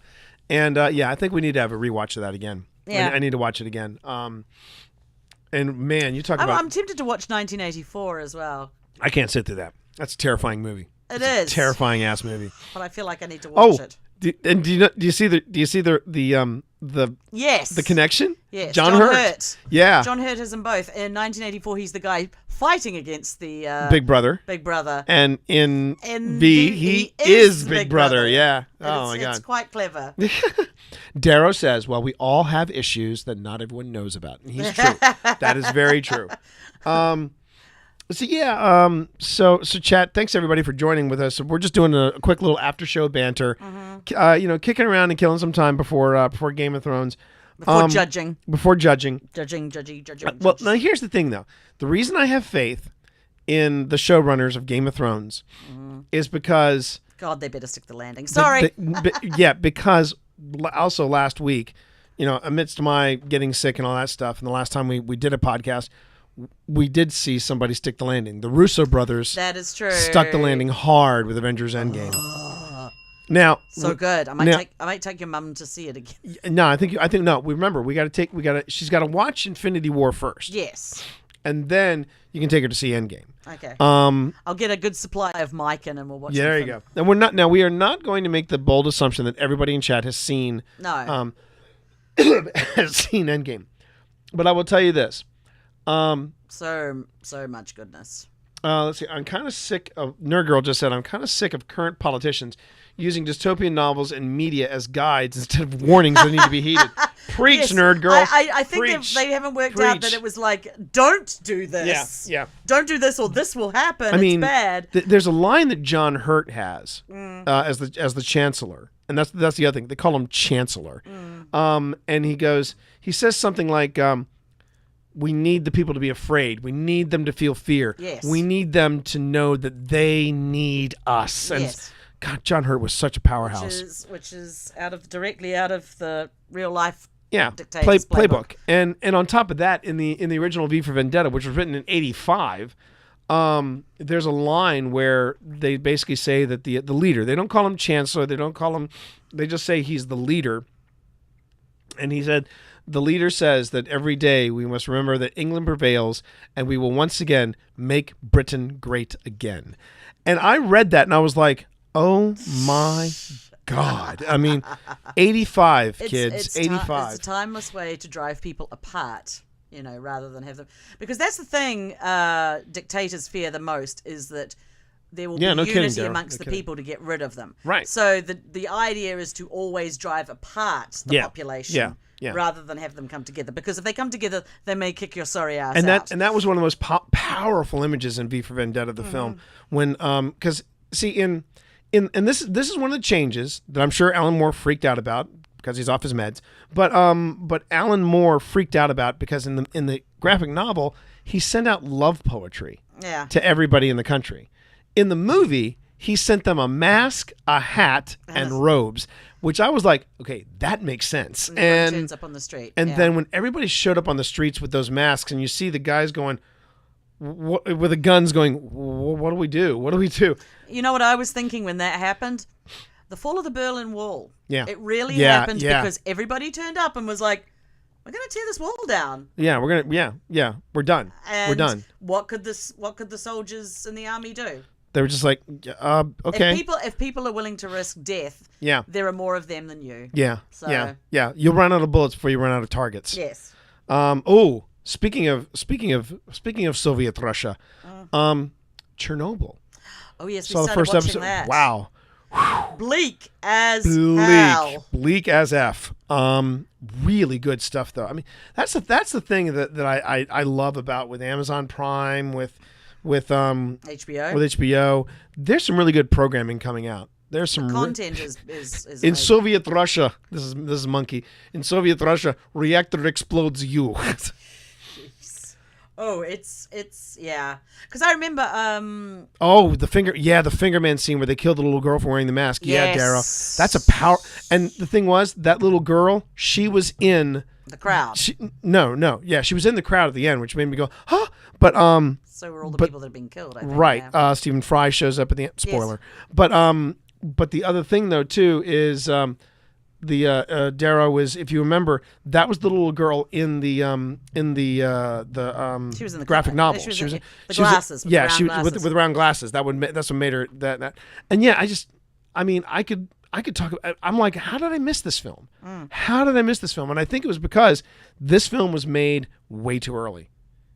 and yeah, I think we need to have a rewatch of that again. Yeah, I need to watch it again. And man, you talk about. I'm tempted to watch 1984 as well. I can't sit through that. That's a terrifying movie. It's a terrifying ass movie. But I feel like I need to watch it. And do you see the yes, the connection? Yes, John Hurt. Yeah, John Hurt is in both. In 1984, he's the guy fighting against the Big Brother. Big Brother. And in V, he is Big Brother. Yeah. Oh my God. It's quite clever. Darrow says, "Well, we all have issues that not everyone knows about." And he's true. That is very true. So yeah, so chat. Thanks everybody for joining with us. We're just doing a quick little after show banter. Kicking around and killing some time before Game of Thrones. Before judging. Judging. Well, now here's the thing though. The reason I have faith in the showrunners of Game of Thrones is because God, they better stick the landing. Sorry. Because also last week, amidst my getting sick and all that stuff, and the last time we did a podcast, we did see somebody stick the landing. The Russo brothers. That is true. Stuck the landing hard with Avengers Endgame. Now, so good. I might take your mum to see it again. No, I think no. Remember, she's got to watch Infinity War first. Yes. And then you can take her to see Endgame. Okay. I'll get a good supply of Micah and we'll watch. Yeah, there you go. And we are not going to make the bold assumption that everybody in chat has seen. No. Has seen Endgame, but I will tell you this. So much goodness. Let's see. I'm kind of sick of. Nerd Girl just said I'm kind of sick of current politicians using dystopian novels and media as guides instead of warnings that need to be heeded. Preach, yes, Nerd Girl. I think they haven't worked out that it was like, don't do this. Yeah. Don't do this or this will happen. I mean, it's bad. There's a line that John Hurt has as the Chancellor, and that's the other thing. They call him Chancellor. And he says something like, we need the people to be afraid. We need them to feel fear. Yes. We need them to know that they need us. And yes. God, John Hurt was such a powerhouse. Which is directly out of the real life. Dictator's playbook. And on top of that, in the original V for Vendetta, which was written in '85, there's a line where they basically say that the leader. They don't call him Chancellor. They just say he's the leader. And he said the leader says that every day we must remember that England prevails and we will once again make Britain great again. And I read that and I was like, oh my God. I mean, 85, kids, 85. It's a timeless way to drive people apart, rather than have them. Because that's the thing dictators fear the most is that there will be unity amongst the people to get rid of them. Right. So the idea is to always drive apart the population rather than have them come together. Because if they come together, they may kick your sorry ass out. And that was one of the most powerful images in V for Vendetta, the film. When, because, see, and this is one of the changes that I'm sure Alan Moore freaked out about because he's off his meds. But Alan Moore freaked out about because in the graphic novel, he sent out love poetry to everybody in the country. In the movie, he sent them a mask, a hat, and robes, which I was like, okay, that makes sense. And turns up on the street. And then when everybody showed up on the streets with those masks, and you see the guys going, with the guns going, what do we do? What do we do? You know what I was thinking when that happened? The fall of the Berlin Wall. Yeah. It really happened because everybody turned up and was like, we're going to tear this wall down. Yeah, we're we're done. And we're done. What could the soldiers in the army do? They were just like, okay. If people are willing to risk death, there are more of them than you. Yeah, so, yeah. You'll run out of bullets before you run out of targets. Yes. Speaking of Soviet Russia, Chernobyl. Oh yes, we saw the started first watching episode. that. Wow. Bleak as hell. Bleak as F. Really good stuff though. I mean, that's the thing that I love about with Amazon Prime with HBO. There's some really good programming coming out. There's some content is in amazing. Soviet Russia. This is Monkey. In Soviet Russia, reactor explodes you. Oh, it's yeah. Because I remember the fingerman scene where they killed the little girl for wearing the mask. Yes. Yeah, Daryl. That's a power. And the thing was, that little girl, she was in the crowd. She was in the crowd at the end, which made me go, huh? But so were all the people that have been killed. I think, right. Yeah. Stephen Fry shows up at the end. Spoiler. Yes. But the other thing though too is Darrow was, if you remember, that was the little girl in the she was in the graphic novel. She was the glasses. With round glasses. That's what made her that. And yeah, I could talk about. I'm like, how did I miss this film? How did I miss this film? And I think it was because this film was made way too early.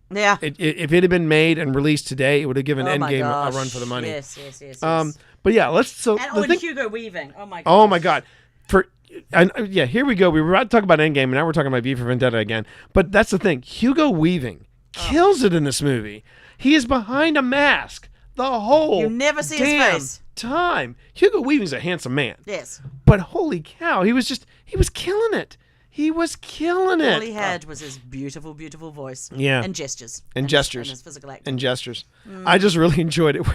Yeah. If it had been made and released today, it would have given Endgame a run for the money. Yes. But yeah, Hugo Weaving. Oh my god. Oh my god. Here we go. We were about to talk about Endgame, and now we're talking about V for Vendetta again. But that's the thing. Hugo Weaving kills it in this movie. He is behind a mask the whole you never see his face time. Hugo Weaving's a handsome man. Yes. But holy cow, he was killing it. He was killing it. All he had was his beautiful, beautiful voice. Yeah. And gestures. And gestures. And his physical acting. And gestures. I just really enjoyed it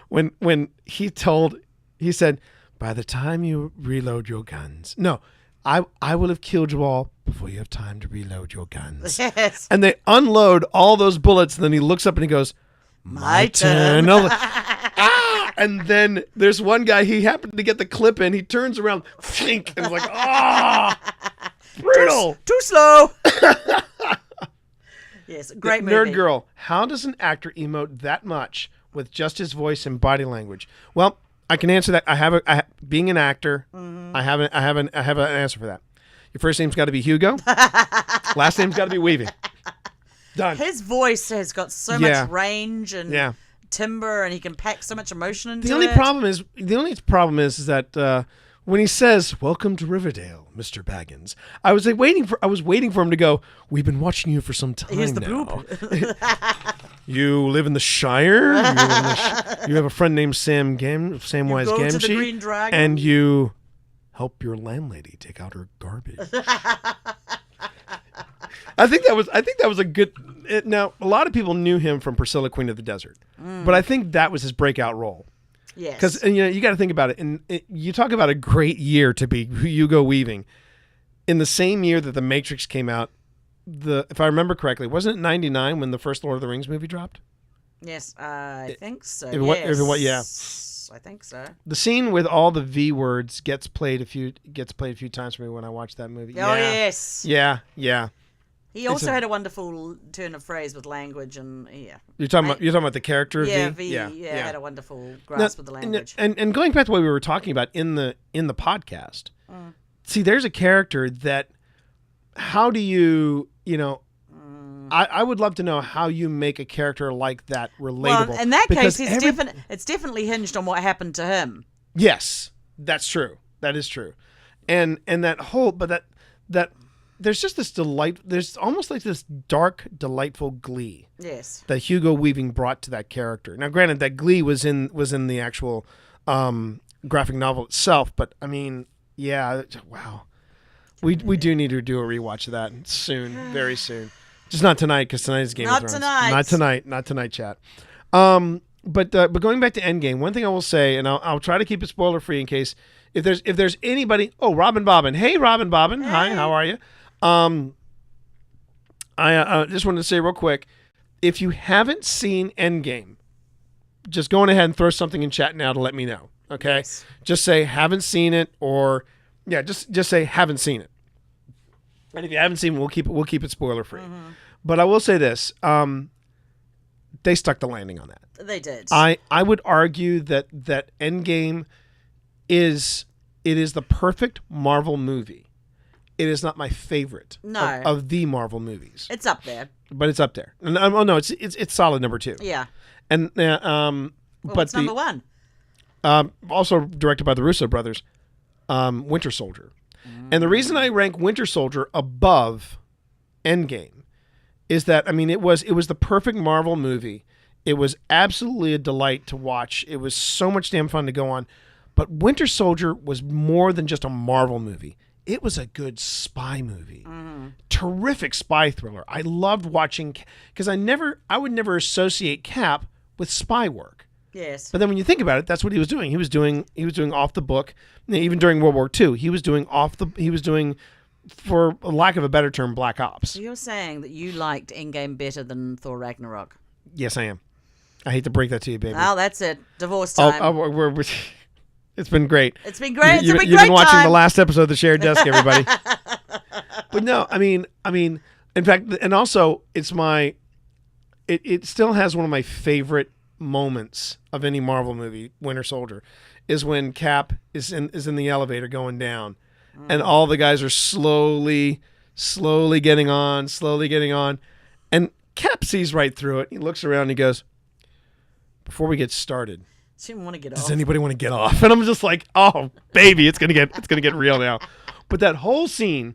when he said, by the time you reload your guns. No, I will have killed you all before you have time to reload your guns. Yes. And they unload all those bullets, and then he looks up and he goes, my turn. And then there's one guy, he happened to get the clip in, he turns around, and is like, brutal. Too slow. Yes, great movie. Nerd Girl, how does an actor emote that much with just his voice and body language? Well, I can answer that. Being an actor, I have an answer for that. Your first name's got to be Hugo. Last name's got to be Weaving. Done. His voice has got so much range and timbre, and he can pack so much emotion into it. The only problem is that when he says, "Welcome to Riverdale, Mr. Baggins," I was waiting for him to go, "We've been watching you for some time Here's the now. bloop. You live in the Shire. You have a friend named Samwise go to the Gamgee, Green Dragon. and you help your landlady take out her garbage." I think that was a good. Now, a lot of people knew him from Priscilla, Queen of the Desert, but I think that was his breakout role. Yes. Because you got to think about it, and you talk about a great year to be Hugo Weaving. In the same year that The Matrix came out, if I remember correctly, wasn't it 99 when the first Lord of the Rings movie dropped? Yes, I think so. Yeah. I think so. The scene with all the V words gets played a few times for me when I watch that movie. Oh, yes. Yeah. He also had a wonderful turn of phrase with language, and You're talking about the character yeah, V? V. Had a wonderful grasp of the language. And going back to what we were talking about in the podcast. See, there's a character that how do you I would love to know how you make a character like that relatable. Well, in that because case, it's definitely hinged on what happened to him. Yes, that's true. That is true. And that whole, but that there's just this there's almost like this dark, delightful glee. Yes. That Hugo Weaving brought to that character. Now, granted, that glee was in the actual graphic novel itself, but I mean, yeah, wow. We do need to do a rewatch of that soon, very soon. Just not tonight, because tonight is Game of Thrones. Not tonight, chat. But going back to Endgame, one thing I will say, and I'll try to keep it spoiler free in case if there's anybody. Oh, Robin Bobbin. Hey, Robin Bobbin. Hey. Hi, how are you? I just wanted to say real quick, if you haven't seen Endgame, just go on ahead and throw something in chat now to let me know. Okay, yes. Just say haven't seen it, or just say haven't seen it. And if you haven't seen it, we'll keep it spoiler free. Mm-hmm. But I will say this: they stuck the landing on that. They did. I would argue that Endgame is the perfect Marvel movie. It is not my favorite of the Marvel movies. It's up there. But it's up there. And no, it's solid number 2. Yeah. And but it's number 1. Also directed by the Russo brothers, Winter Soldier. And the reason I rank Winter Soldier above Endgame is that it was the perfect Marvel movie. It was absolutely a delight to watch. It was so much damn fun to go on. But Winter Soldier was more than just a Marvel movie. It was a good spy movie. Mm-hmm. Terrific spy thriller. I loved watching, because I would never associate Cap with spy work. Yes. But then when you think about it, that's what he was doing. He was doing off the book. Even during World War II, he was doing, for lack of a better term, Black Ops. So you're saying that you liked Endgame better than Thor Ragnarok? Yes, I am. I hate to break that to you, baby. Oh, that's it. Divorce time. It's been great. It's been great. You've been watching the last episode of The Shared Desk, everybody. But no, in fact, and also it's it still has one of my favorite moments of any Marvel movie, Winter Soldier, is when Cap is in the elevator going down, and all the guys are slowly getting on, and Cap sees right through it. He looks around and he goes, "Before we get started, does anybody want to get off?" And I'm just like, "Oh, baby, it's gonna get real now." But that whole scene,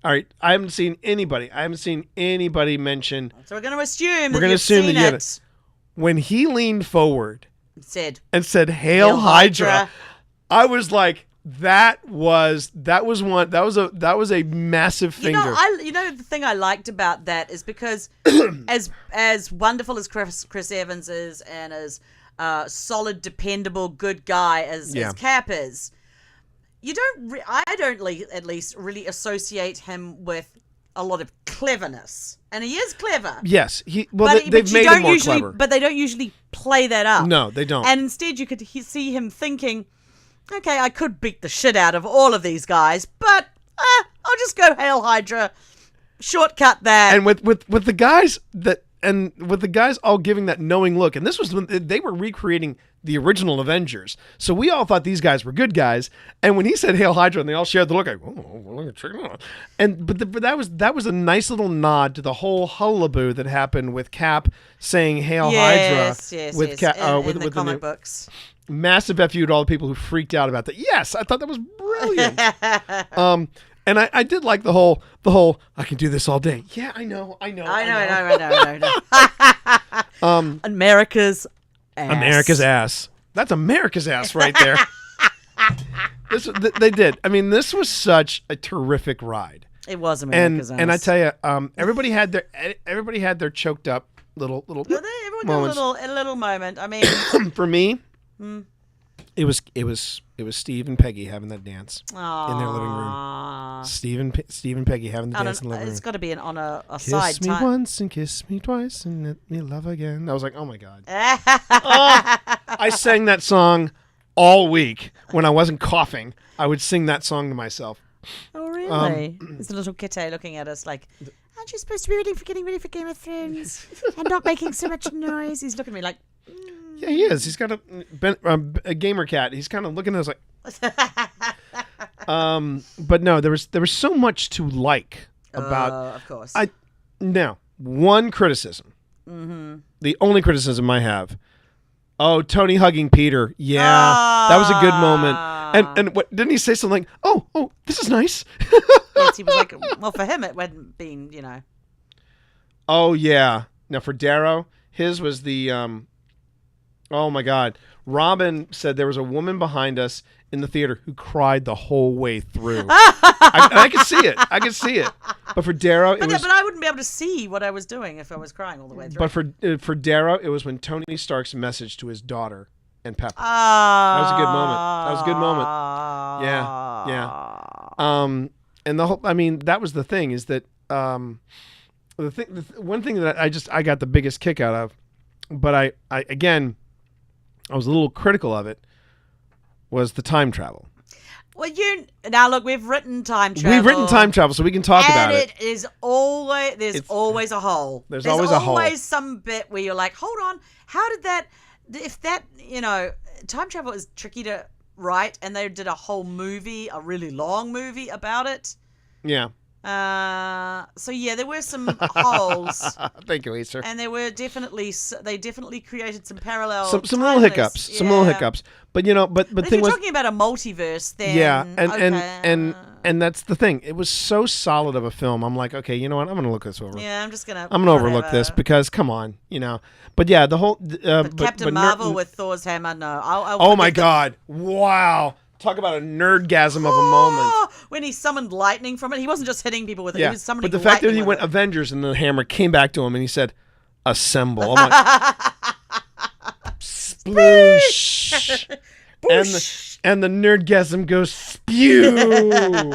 all right, I haven't seen anybody mention. So we're going to assume that you get it. When he leaned forward and said, "Hail Hydra," I was like, that was a massive finger. The thing I liked about that is because as wonderful as Chris Evans is, and as solid, dependable, good guy as Cap is, I don't at least really associate him with a lot of cleverness, and he is clever. Yes, they've made him more clever, but they don't usually play that up. No, they don't. And instead, you could see him thinking, "Okay, I could beat the shit out of all of these guys, but I'll just go Hail Hydra, shortcut that." And with the guys with the guys all giving that knowing look, and this was when they were recreating the original Avengers, so we all thought these guys were good guys. And when he said "Hail Hydra," and they all shared the look, like, "Oh, check it out." But that was a nice little nod to the whole hullabaloo that happened with Cap saying "Hail Hydra" with the comic books. Massive FU to all the people who freaked out about that. Yes, I thought that was brilliant. And I did like the whole I can do this all day. Yeah, I know. America's ass. America's ass. That's America's ass right there. They did. This was such a terrific ride. It was America's ass. And I tell you, everybody had their choked up little everyone moments. got a little moment. For me, it was Steve and Peggy having that dance in their living room. Steve and Peggy having the dance in the living room. It's got to be on a kiss side me time. once and kiss me twice and let me love again. I was like, oh my God. I sang that song all week when I wasn't coughing. I would sing that song to myself. Oh, really? There's a little Kite looking at us like, aren't you supposed to be getting ready for Game of Thrones and not making so much noise? He's looking at me like, Yeah, he is. He's got a gamer cat. He's kind of looking at us like. But no, there was so much to like about. of course. Now, one criticism. Mm-hmm. The only criticism I have. Oh, Tony hugging Peter. Yeah, that was a good moment. And what didn't he say something like, "Oh, this is nice." Yes, he was like, well, for him, it hadn't been, Oh yeah. Now for Darrow, his was the. Oh my God. Robin said there was a woman behind us in the theater who cried the whole way through. I could see it. I could see it. But for Darrow, it was. But I wouldn't be able to see what I was doing if I was crying all the way through. But for Darrow, it was when Tony Stark's message to his daughter and Pepper. That was a good moment. That was a good moment. Yeah. And the whole. I mean, that was the thing. Is that one thing that I got the biggest kick out of, but I was a little critical of it, was the time travel. Well, now look, we've written time travel. We've written time travel, so we can talk about it. And it is always there's always a hole. There's always a hole. Always some bit where you're like, hold on, how did that? If that, time travel is tricky to write, and they did a whole movie, a really long movie about it. Yeah. So yeah, there were some holes. Thank you, Easter. And they definitely created some parallel some little hiccups, yeah. some little hiccups. But but if thing you're was, talking about a multiverse, then yeah, and that's the thing. It was so solid of a film. I'm like, okay, you know what? I'm gonna look this over. Yeah, I'm gonna overlook this because come on, But yeah, the whole. But Captain Marvel with Thor's hammer, no. Oh my God! Wow. Talk about a nerdgasm of a moment. When he summoned lightning from it, he wasn't just hitting people with it. Yeah. He was summoning But the fact that he lightning went with it. Avengers and the hammer came back to him and he said, "Assemble." I'm like, sploosh. and the nerdgasm goes spew.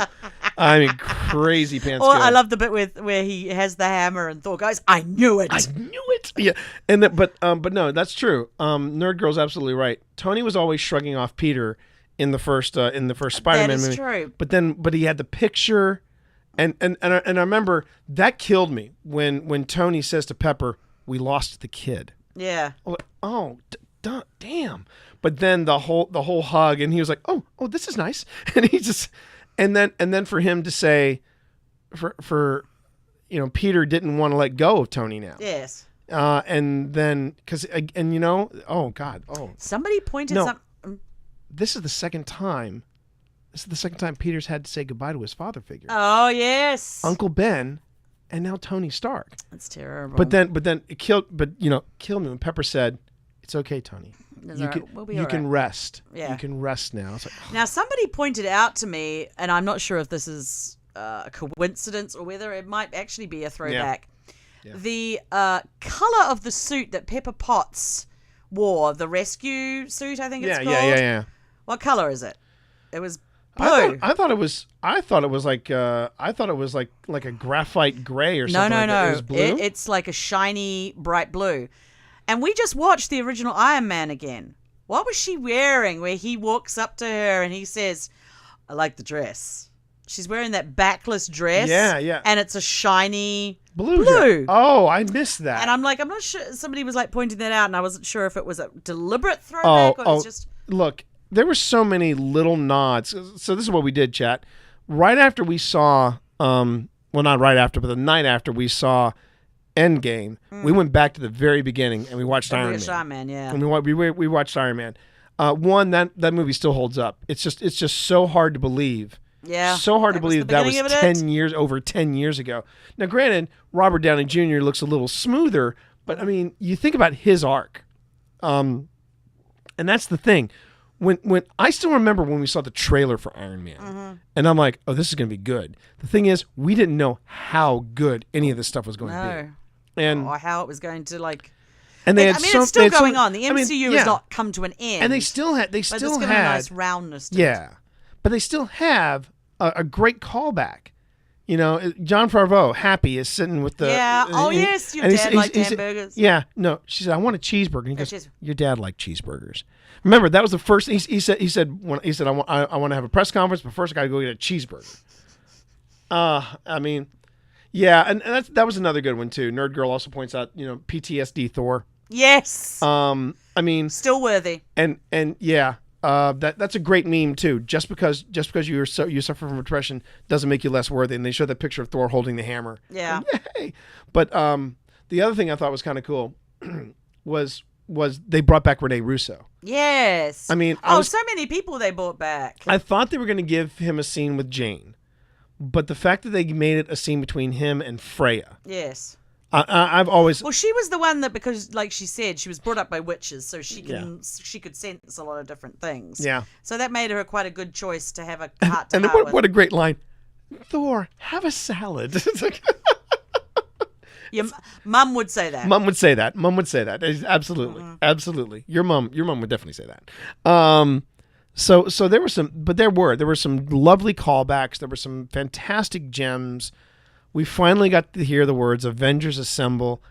I mean, crazy pants. Or good. I love the bit where he has the hammer and Thor goes, "I knew it." I knew it. Yeah, and but no, that's true. Nerd Girl's absolutely right. Tony was always shrugging off Peter in the first Spider-Man that is movie. True. But he had the picture, and I remember that killed me when Tony says to Pepper, "We lost the kid." Yeah. Oh, damn! But then the whole hug, and he was like, "Oh, this is nice," and he just, and then for him to say, for Peter didn't want to let go of Tony now. Yes. And then oh God, Somebody pointed No. some. This is the second time Peter's had to say goodbye to his father figure. Oh yes. Uncle Ben, and now Tony Stark. That's terrible. But then it killed me when Pepper said, "It's okay, Tony. We'll be You all can right." rest. Yeah. You can rest now." It's like, Now, somebody pointed out to me, and I'm not sure if this is a coincidence or whether it might actually be a throwback. Yeah. The color of the suit that Pepper Potts wore, the rescue suit, I think it's called. yeah. What color is it? It was blue. I thought it was like a graphite gray or something. No. Like that. It was blue. It's like a shiny, bright blue. And we just watched the original Iron Man again. What was she wearing where he walks up to her and he says, "I like the dress." She's wearing that backless dress. Yeah. And it's a shiny blue. blue. Oh, I missed that. And I'm not sure. Somebody was like pointing that out, and I wasn't sure if it was a deliberate throwback or it was just. Look, there were so many little nods. So this is what we did, chat. Right after we saw, well, not right after, but the night after we saw Endgame, we went back to the very beginning and we watched Iron Man. Iron Man, yeah. And we watched Iron Man. That movie still holds up. It's just so hard to believe. Yeah. So hard to That was believe the that was beginning of it. over 10 years ago. Now, granted, Robert Downey Jr. looks a little smoother, but I mean, you think about his arc. And that's the thing. When I still remember when we saw the trailer for Iron Man, and I'm like, oh, this is going to be good. The thing is, we didn't know how good any of this stuff was going to be. And or how it was going to and they I had mean, so, it's still they had going so- on. The I mean, MCU yeah. has not come to an end. And they still had but it's given a nice roundness to it. yeah, but they still have a great callback You know, John Favreau, happy, is sitting with the. Yeah. Oh, and- yes, your and dad liked hamburgers. Yeah. No, she said, I want a cheeseburger. And he goes, cheeseburger. your dad liked cheeseburgers. Remember, that was the first. He said I want to have a press conference, but first I got to go get a cheeseburger. I mean, yeah, and that was another good one too. Nerd Girl also points out, you know, PTSD Thor. Yes. I mean, Still worthy. and yeah, that's a great meme too. Just because you suffer from depression doesn't make you less worthy. And they show that picture of Thor holding the hammer. Yeah. Yay! But the other thing I thought was kind of cool was they brought back Rene Russo. Yes. I mean, so many people they brought back. I thought they were going to give him a scene with Jane, but the fact that they made it a scene between him and Freya, Yes. I've always Well, she was the one that, because, like she said, she was brought up by witches, so she could sense a lot of different things. Yeah. So that made her quite a good choice to have a heart to and heart with. what a great line, Thor, have a salad. It's like, Your mum would say that. Mum would say that. Absolutely, absolutely. Your mum would definitely say that. So there were some lovely callbacks. There were some fantastic gems. We finally got to hear the words "Avengers Assemble,"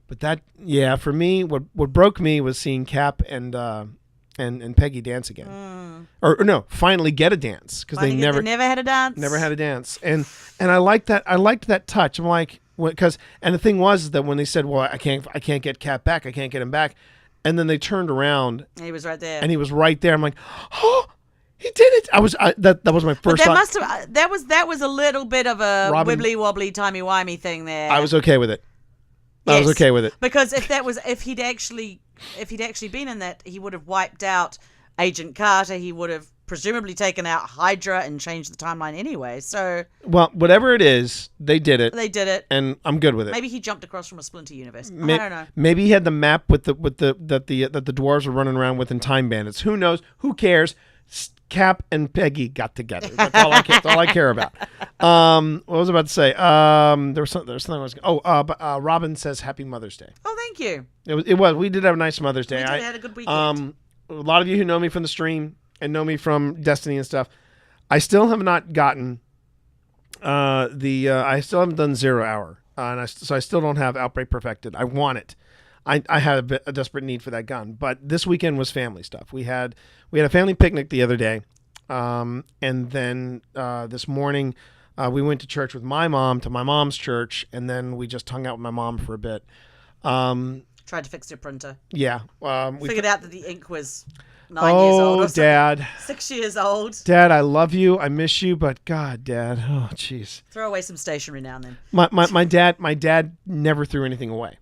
but that, yeah, for me, what broke me was seeing Cap and Peggy dance again, or no, finally get a dance, because they never had a dance. never had a dance, and I liked that. I liked that touch. I'm like, because and the thing was that when they said, "Well, I can't get Cap back. I can't get him back," and then they turned around He was right there. and he was right there. I'm like, oh, he did it. That was my first But thought. that was a little bit of a Robin- wibbly wobbly timey wimey thing there. I was okay with it. I was Yes. okay with it. Because if he'd actually been in that, he would have wiped out Agent Carter. He would have presumably taken out Hydra and changed the timeline anyway. So Well, whatever it is, they did it, they did it. and I'm good with it. Maybe he jumped across from a splinter universe. Ma- I don't know. Maybe he had the map with the that the dwarves were running around with in Time Bandits. Who knows? Who cares? Cap and Peggy got together. That's all I care about. What was I about to say? There was something I was. But Robin says Happy Mother's Day. Oh, thank you. It was. We did have a nice Mother's Day. We had a good weekend. A lot of you who know me from the stream and know me from Destiny and stuff, I still have not gotten I still haven't done 0 Hour, so I still don't have Outbreak perfected. I want it. I had a desperate need for that gun, but this weekend was family stuff. We had a family picnic the other day, and then this morning we went to church with my mom, to my mom's church, and then we just hung out with my mom for a bit. Tried to fix your printer. Yeah, we Figured out that the ink was 9 years old. Oh, Or Dad. 6 years old. Dad, I love you. I miss you, but God, Dad. Oh, jeez. Throw away some stationery now and then. My dad never threw anything away.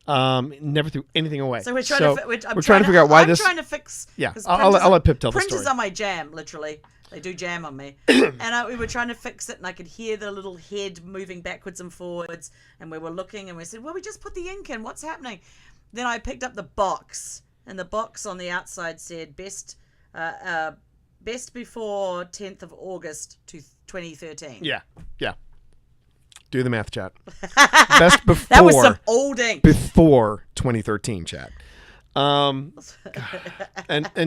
Never threw anything away. So we're trying we're trying to figure out why this. I'm trying to fix. Yeah, 'cause I'll let Pip tell the printers story. are my jam, literally. They do jam on me. And we were trying to fix it, and I could hear the little head moving backwards and forwards. And we were looking, and we said, "Well, we just put the ink in. What's happening?" Then I picked up the box, and the box on the outside said best before 10th of August to 2013. Yeah. Do the math, chat. Best before. That was some old ink. Before 2013, chat. And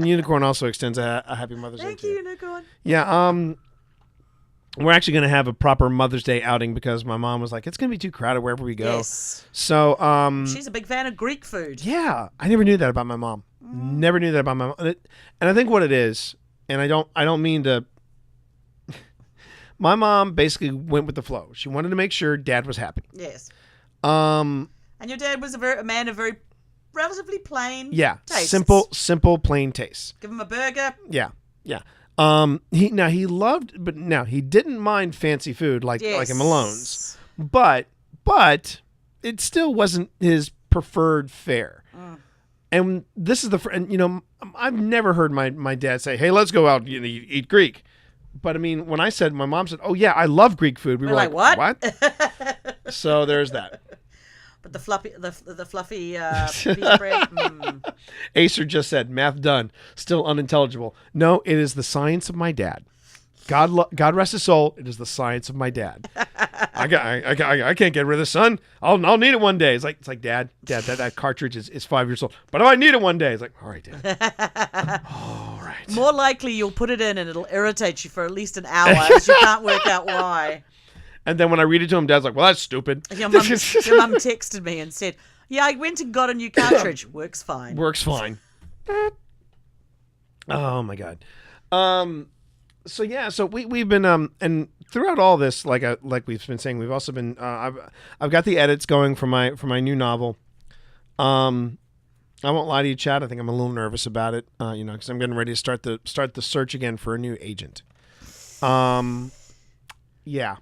Unicorn also extends a happy Mother's Day. Thank to you, Unicorn. Yeah. We're actually going to have a proper Mother's Day outing because my mom was like, it's going to be too crowded wherever we go. Yes. So, She's a big fan of Greek food. yeah, I never knew that about my mom. Never knew that about my mom. And I think what it is, and I don't mean to. My mom basically went with the flow. She wanted to make sure Dad was happy. Yes. Um, And your dad was a man of very relatively plain yeah, tastes. simple, plain tastes. Give him a burger. Yeah. He didn't mind fancy food like Yes. in Malone's, but it still wasn't his preferred fare. And this is I've never heard my dad say, "Hey, let's go out and eat Greek." But I mean, when my mom said, "Oh yeah, I love Greek food," we were like, "What?" So there's that. But the fluffy pita bread. Acer just said, "Math done." Still unintelligible. No, it is the science of my dad. God rest his soul. It is the science of my dad. I can't get rid of this, son. I'll need it one day. It's like Dad, that cartridge is 5 years old. But if I need it one day, it's like, all right, Dad. All right. More likely you'll put it in and it'll irritate you for at least an hour as you can't work out why. And then when I read it to him, Dad's like, "Well, that's stupid." Your mum texted me and said, "Yeah, I went and got a new cartridge. Works fine." Works fine. Oh my god. So yeah, so we've been and throughout all this, like we've been saying, we've also been I've got the edits going for my new novel. I won't lie to you, Chad. I think I'm a little nervous about it. Because I'm getting ready to start the search again for a new agent. Yeah.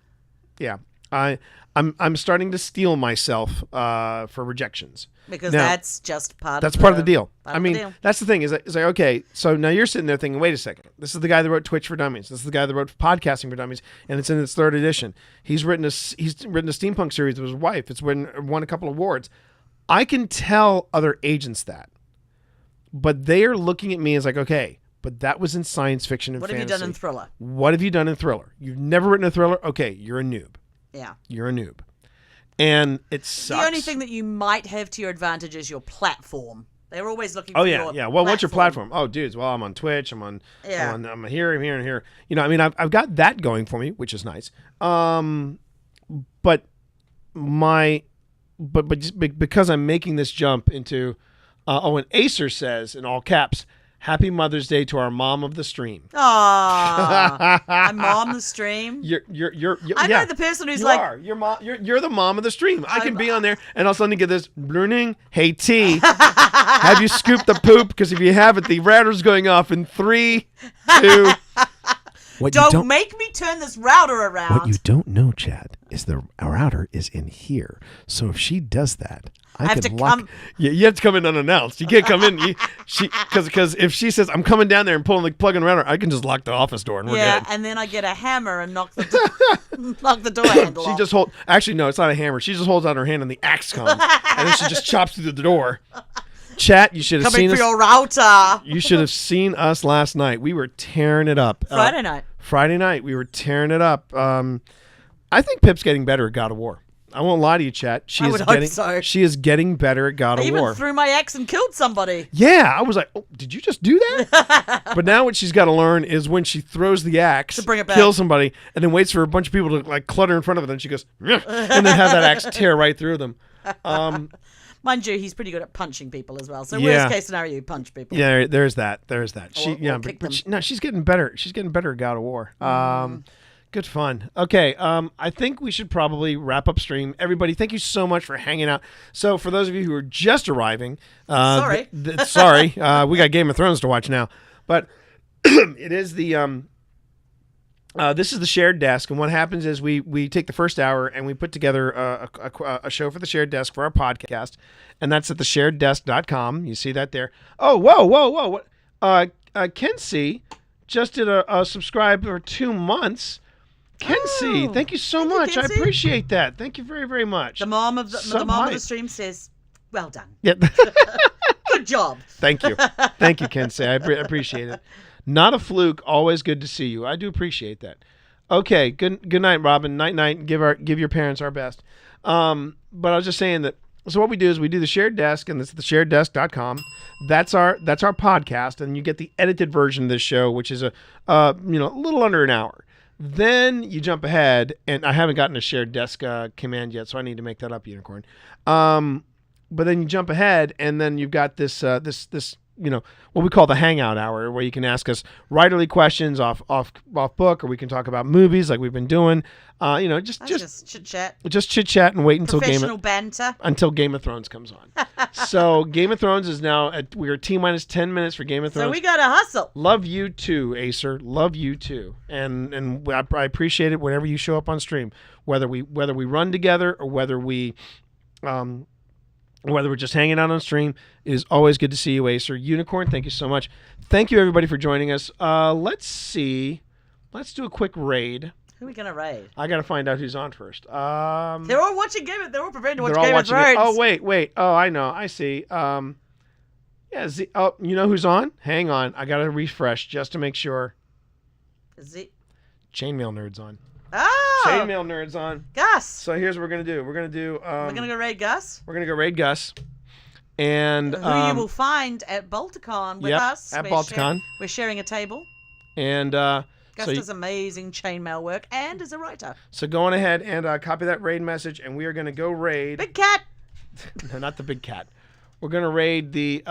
I'm starting to steel myself for rejections. Because Now, that's just part that's of part of the deal. part I of the mean, deal. that's the thing is like, okay, so now you're sitting there thinking, wait a second. This is the guy that wrote Twitch for Dummies. This is the guy that wrote Podcasting for Dummies, and it's in its 3rd edition. He's written a steampunk series with his wife. It's won a couple of awards. I can tell other agents that, but they are looking at me as like, okay, but that was in science fiction and What fantasy. have you done in thriller? What have you done in thriller? You've never written a thriller? Okay, you're a noob. Yeah. You're a noob. And it sucks. The only thing that you might have to your advantage is your platform. They're always looking Oh for yeah, your yeah. Well, what's your platform? Oh, dudes. Well, I'm on Twitch. I'm here, and here. I mean, I've got that going for me, which is nice. But because I'm making this jump into, and Acer says in all caps, "Happy Mother's Day to our mom of the stream." Aww. I mom the stream. You're I yeah. know the person who's You like, are. You're mom. You're the mom of the stream. I can be on there and all of a sudden get this learning. Hey T, have you scooped the poop? Because if you haven't, the router's going off in 3, 2. What don't make me turn this router around. What you don't know, Chad, is our router is in here. So if she does that, I have can to lock. come- You have to come in unannounced. You can't come in. Because if she says I'm coming down there and pulling the plug in the router, I can just lock the office door and we're yeah, good. and then I get a hammer and knock the door handle She off. just hold. Actually, no, it's not a hammer. She just holds out her hand and the axe comes, and then she just chops through the door. Chat, you should have Coming seen for us. your router. You should have seen us last night. We were tearing it up. Friday night. We were tearing it up. I think Pip's getting better at God of War. I won't lie to you, chat. I would hope so. She is getting better at God I of even War. threw my axe and killed somebody. Yeah, I was like, oh, did you just do that? But now what she's got to learn is when she throws the axe, To bring it back. kills somebody, and then waits for a bunch of people to like clutter in front of her, then she goes, "Ruh," and then have that axe tear right through them. Mind you, he's pretty good at punching people as well. So Yeah. worst case scenario, you punch people. Yeah, there's that. She, Or but, kick but them. no, she's getting better. She's getting better at God of War. Good fun. Okay, I think we should probably wrap up stream. Everybody, thank you so much for hanging out. So for those of you who are just arriving, Sorry. sorry, we got Game of Thrones to watch now, but it is the this is the shared desk, and what happens is we take the first hour and we put together a show for the shared desk for our podcast, and that's at theshareddesk.com. You see that there. Oh, whoa! What? Kenzie just did a subscribe for 2 months. Kenzie, thank you so Thank you, much. I Kenzie. appreciate that. Thank you very, very much. The mom of the Some mom of hype. the stream says, "Well done, Yeah. good job." Thank you, Kenzie. I appreciate it. Not a fluke. Always good to see you. I do appreciate that. Okay. Good night, Robin. Night. Give your parents our best. But I was just saying that. So what we do is we do the shared desk, and it's theshareddesk.com. That's our podcast, and you get the edited version of this show, which is a little under an hour. Then you jump ahead, and I haven't gotten a shared desk command yet, so I need to make that up, Unicorn. But then you jump ahead, and then you've got this what we call the hangout hour, where you can ask us writerly questions off book, or we can talk about movies like we've been doing. Just chit chat, just chit chat and wait until professional banter. Game of Thrones comes on. So Game of Thrones is now we are T-minus 10 minutes for Game of Thrones. So we gotta hustle. Love you too, Acer. Love you too, and I appreciate it whenever you show up on stream, whether we run together or whether we're just hanging out on stream. It is always good to see you, Acer. Unicorn, thank you so much. Thank you everybody for joining us. Let's see. Let's do a quick raid. Who are we gonna raid? I gotta find out who's on first. They're all watching They're all prepared to watch They're all Game of watching it. Thrones. Oh wait. Oh, I know. I see. Yeah. You know who's on? Hang on. I gotta refresh just to make sure. Is it? Chainmail Nerd's on. Oh, Chainmail Nerd's on. Gus. So here's what we're gonna do. We're gonna do. We're gonna go raid Gus. We're gonna go raid Gus. And Who you will find at Balticon with yep, us. at We're Balticon. we're sharing a table. And Gus Gus So does amazing chainmail work and is a writer. So go on ahead and copy that raid message, and we are going to go raid. Big cat. No, not the big cat. We're going to raid the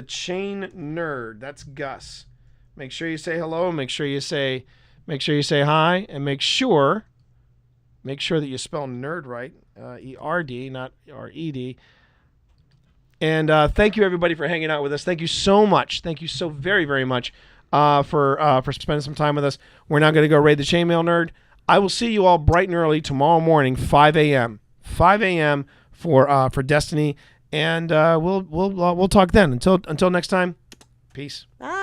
chain nerd. That's Gus. Make sure you say hello. Make sure you say hi, and make sure that you spell nerd right. ERD, not RED. And thank you everybody for hanging out with us. Thank you so much. Thank you so very, very much for spending some time with us. We're now going to go raid the Chainmail Nerd. I will see you all bright and early tomorrow morning, 5 a.m. 5 a.m. for Destiny, and we'll talk then. Until next time, peace. Bye.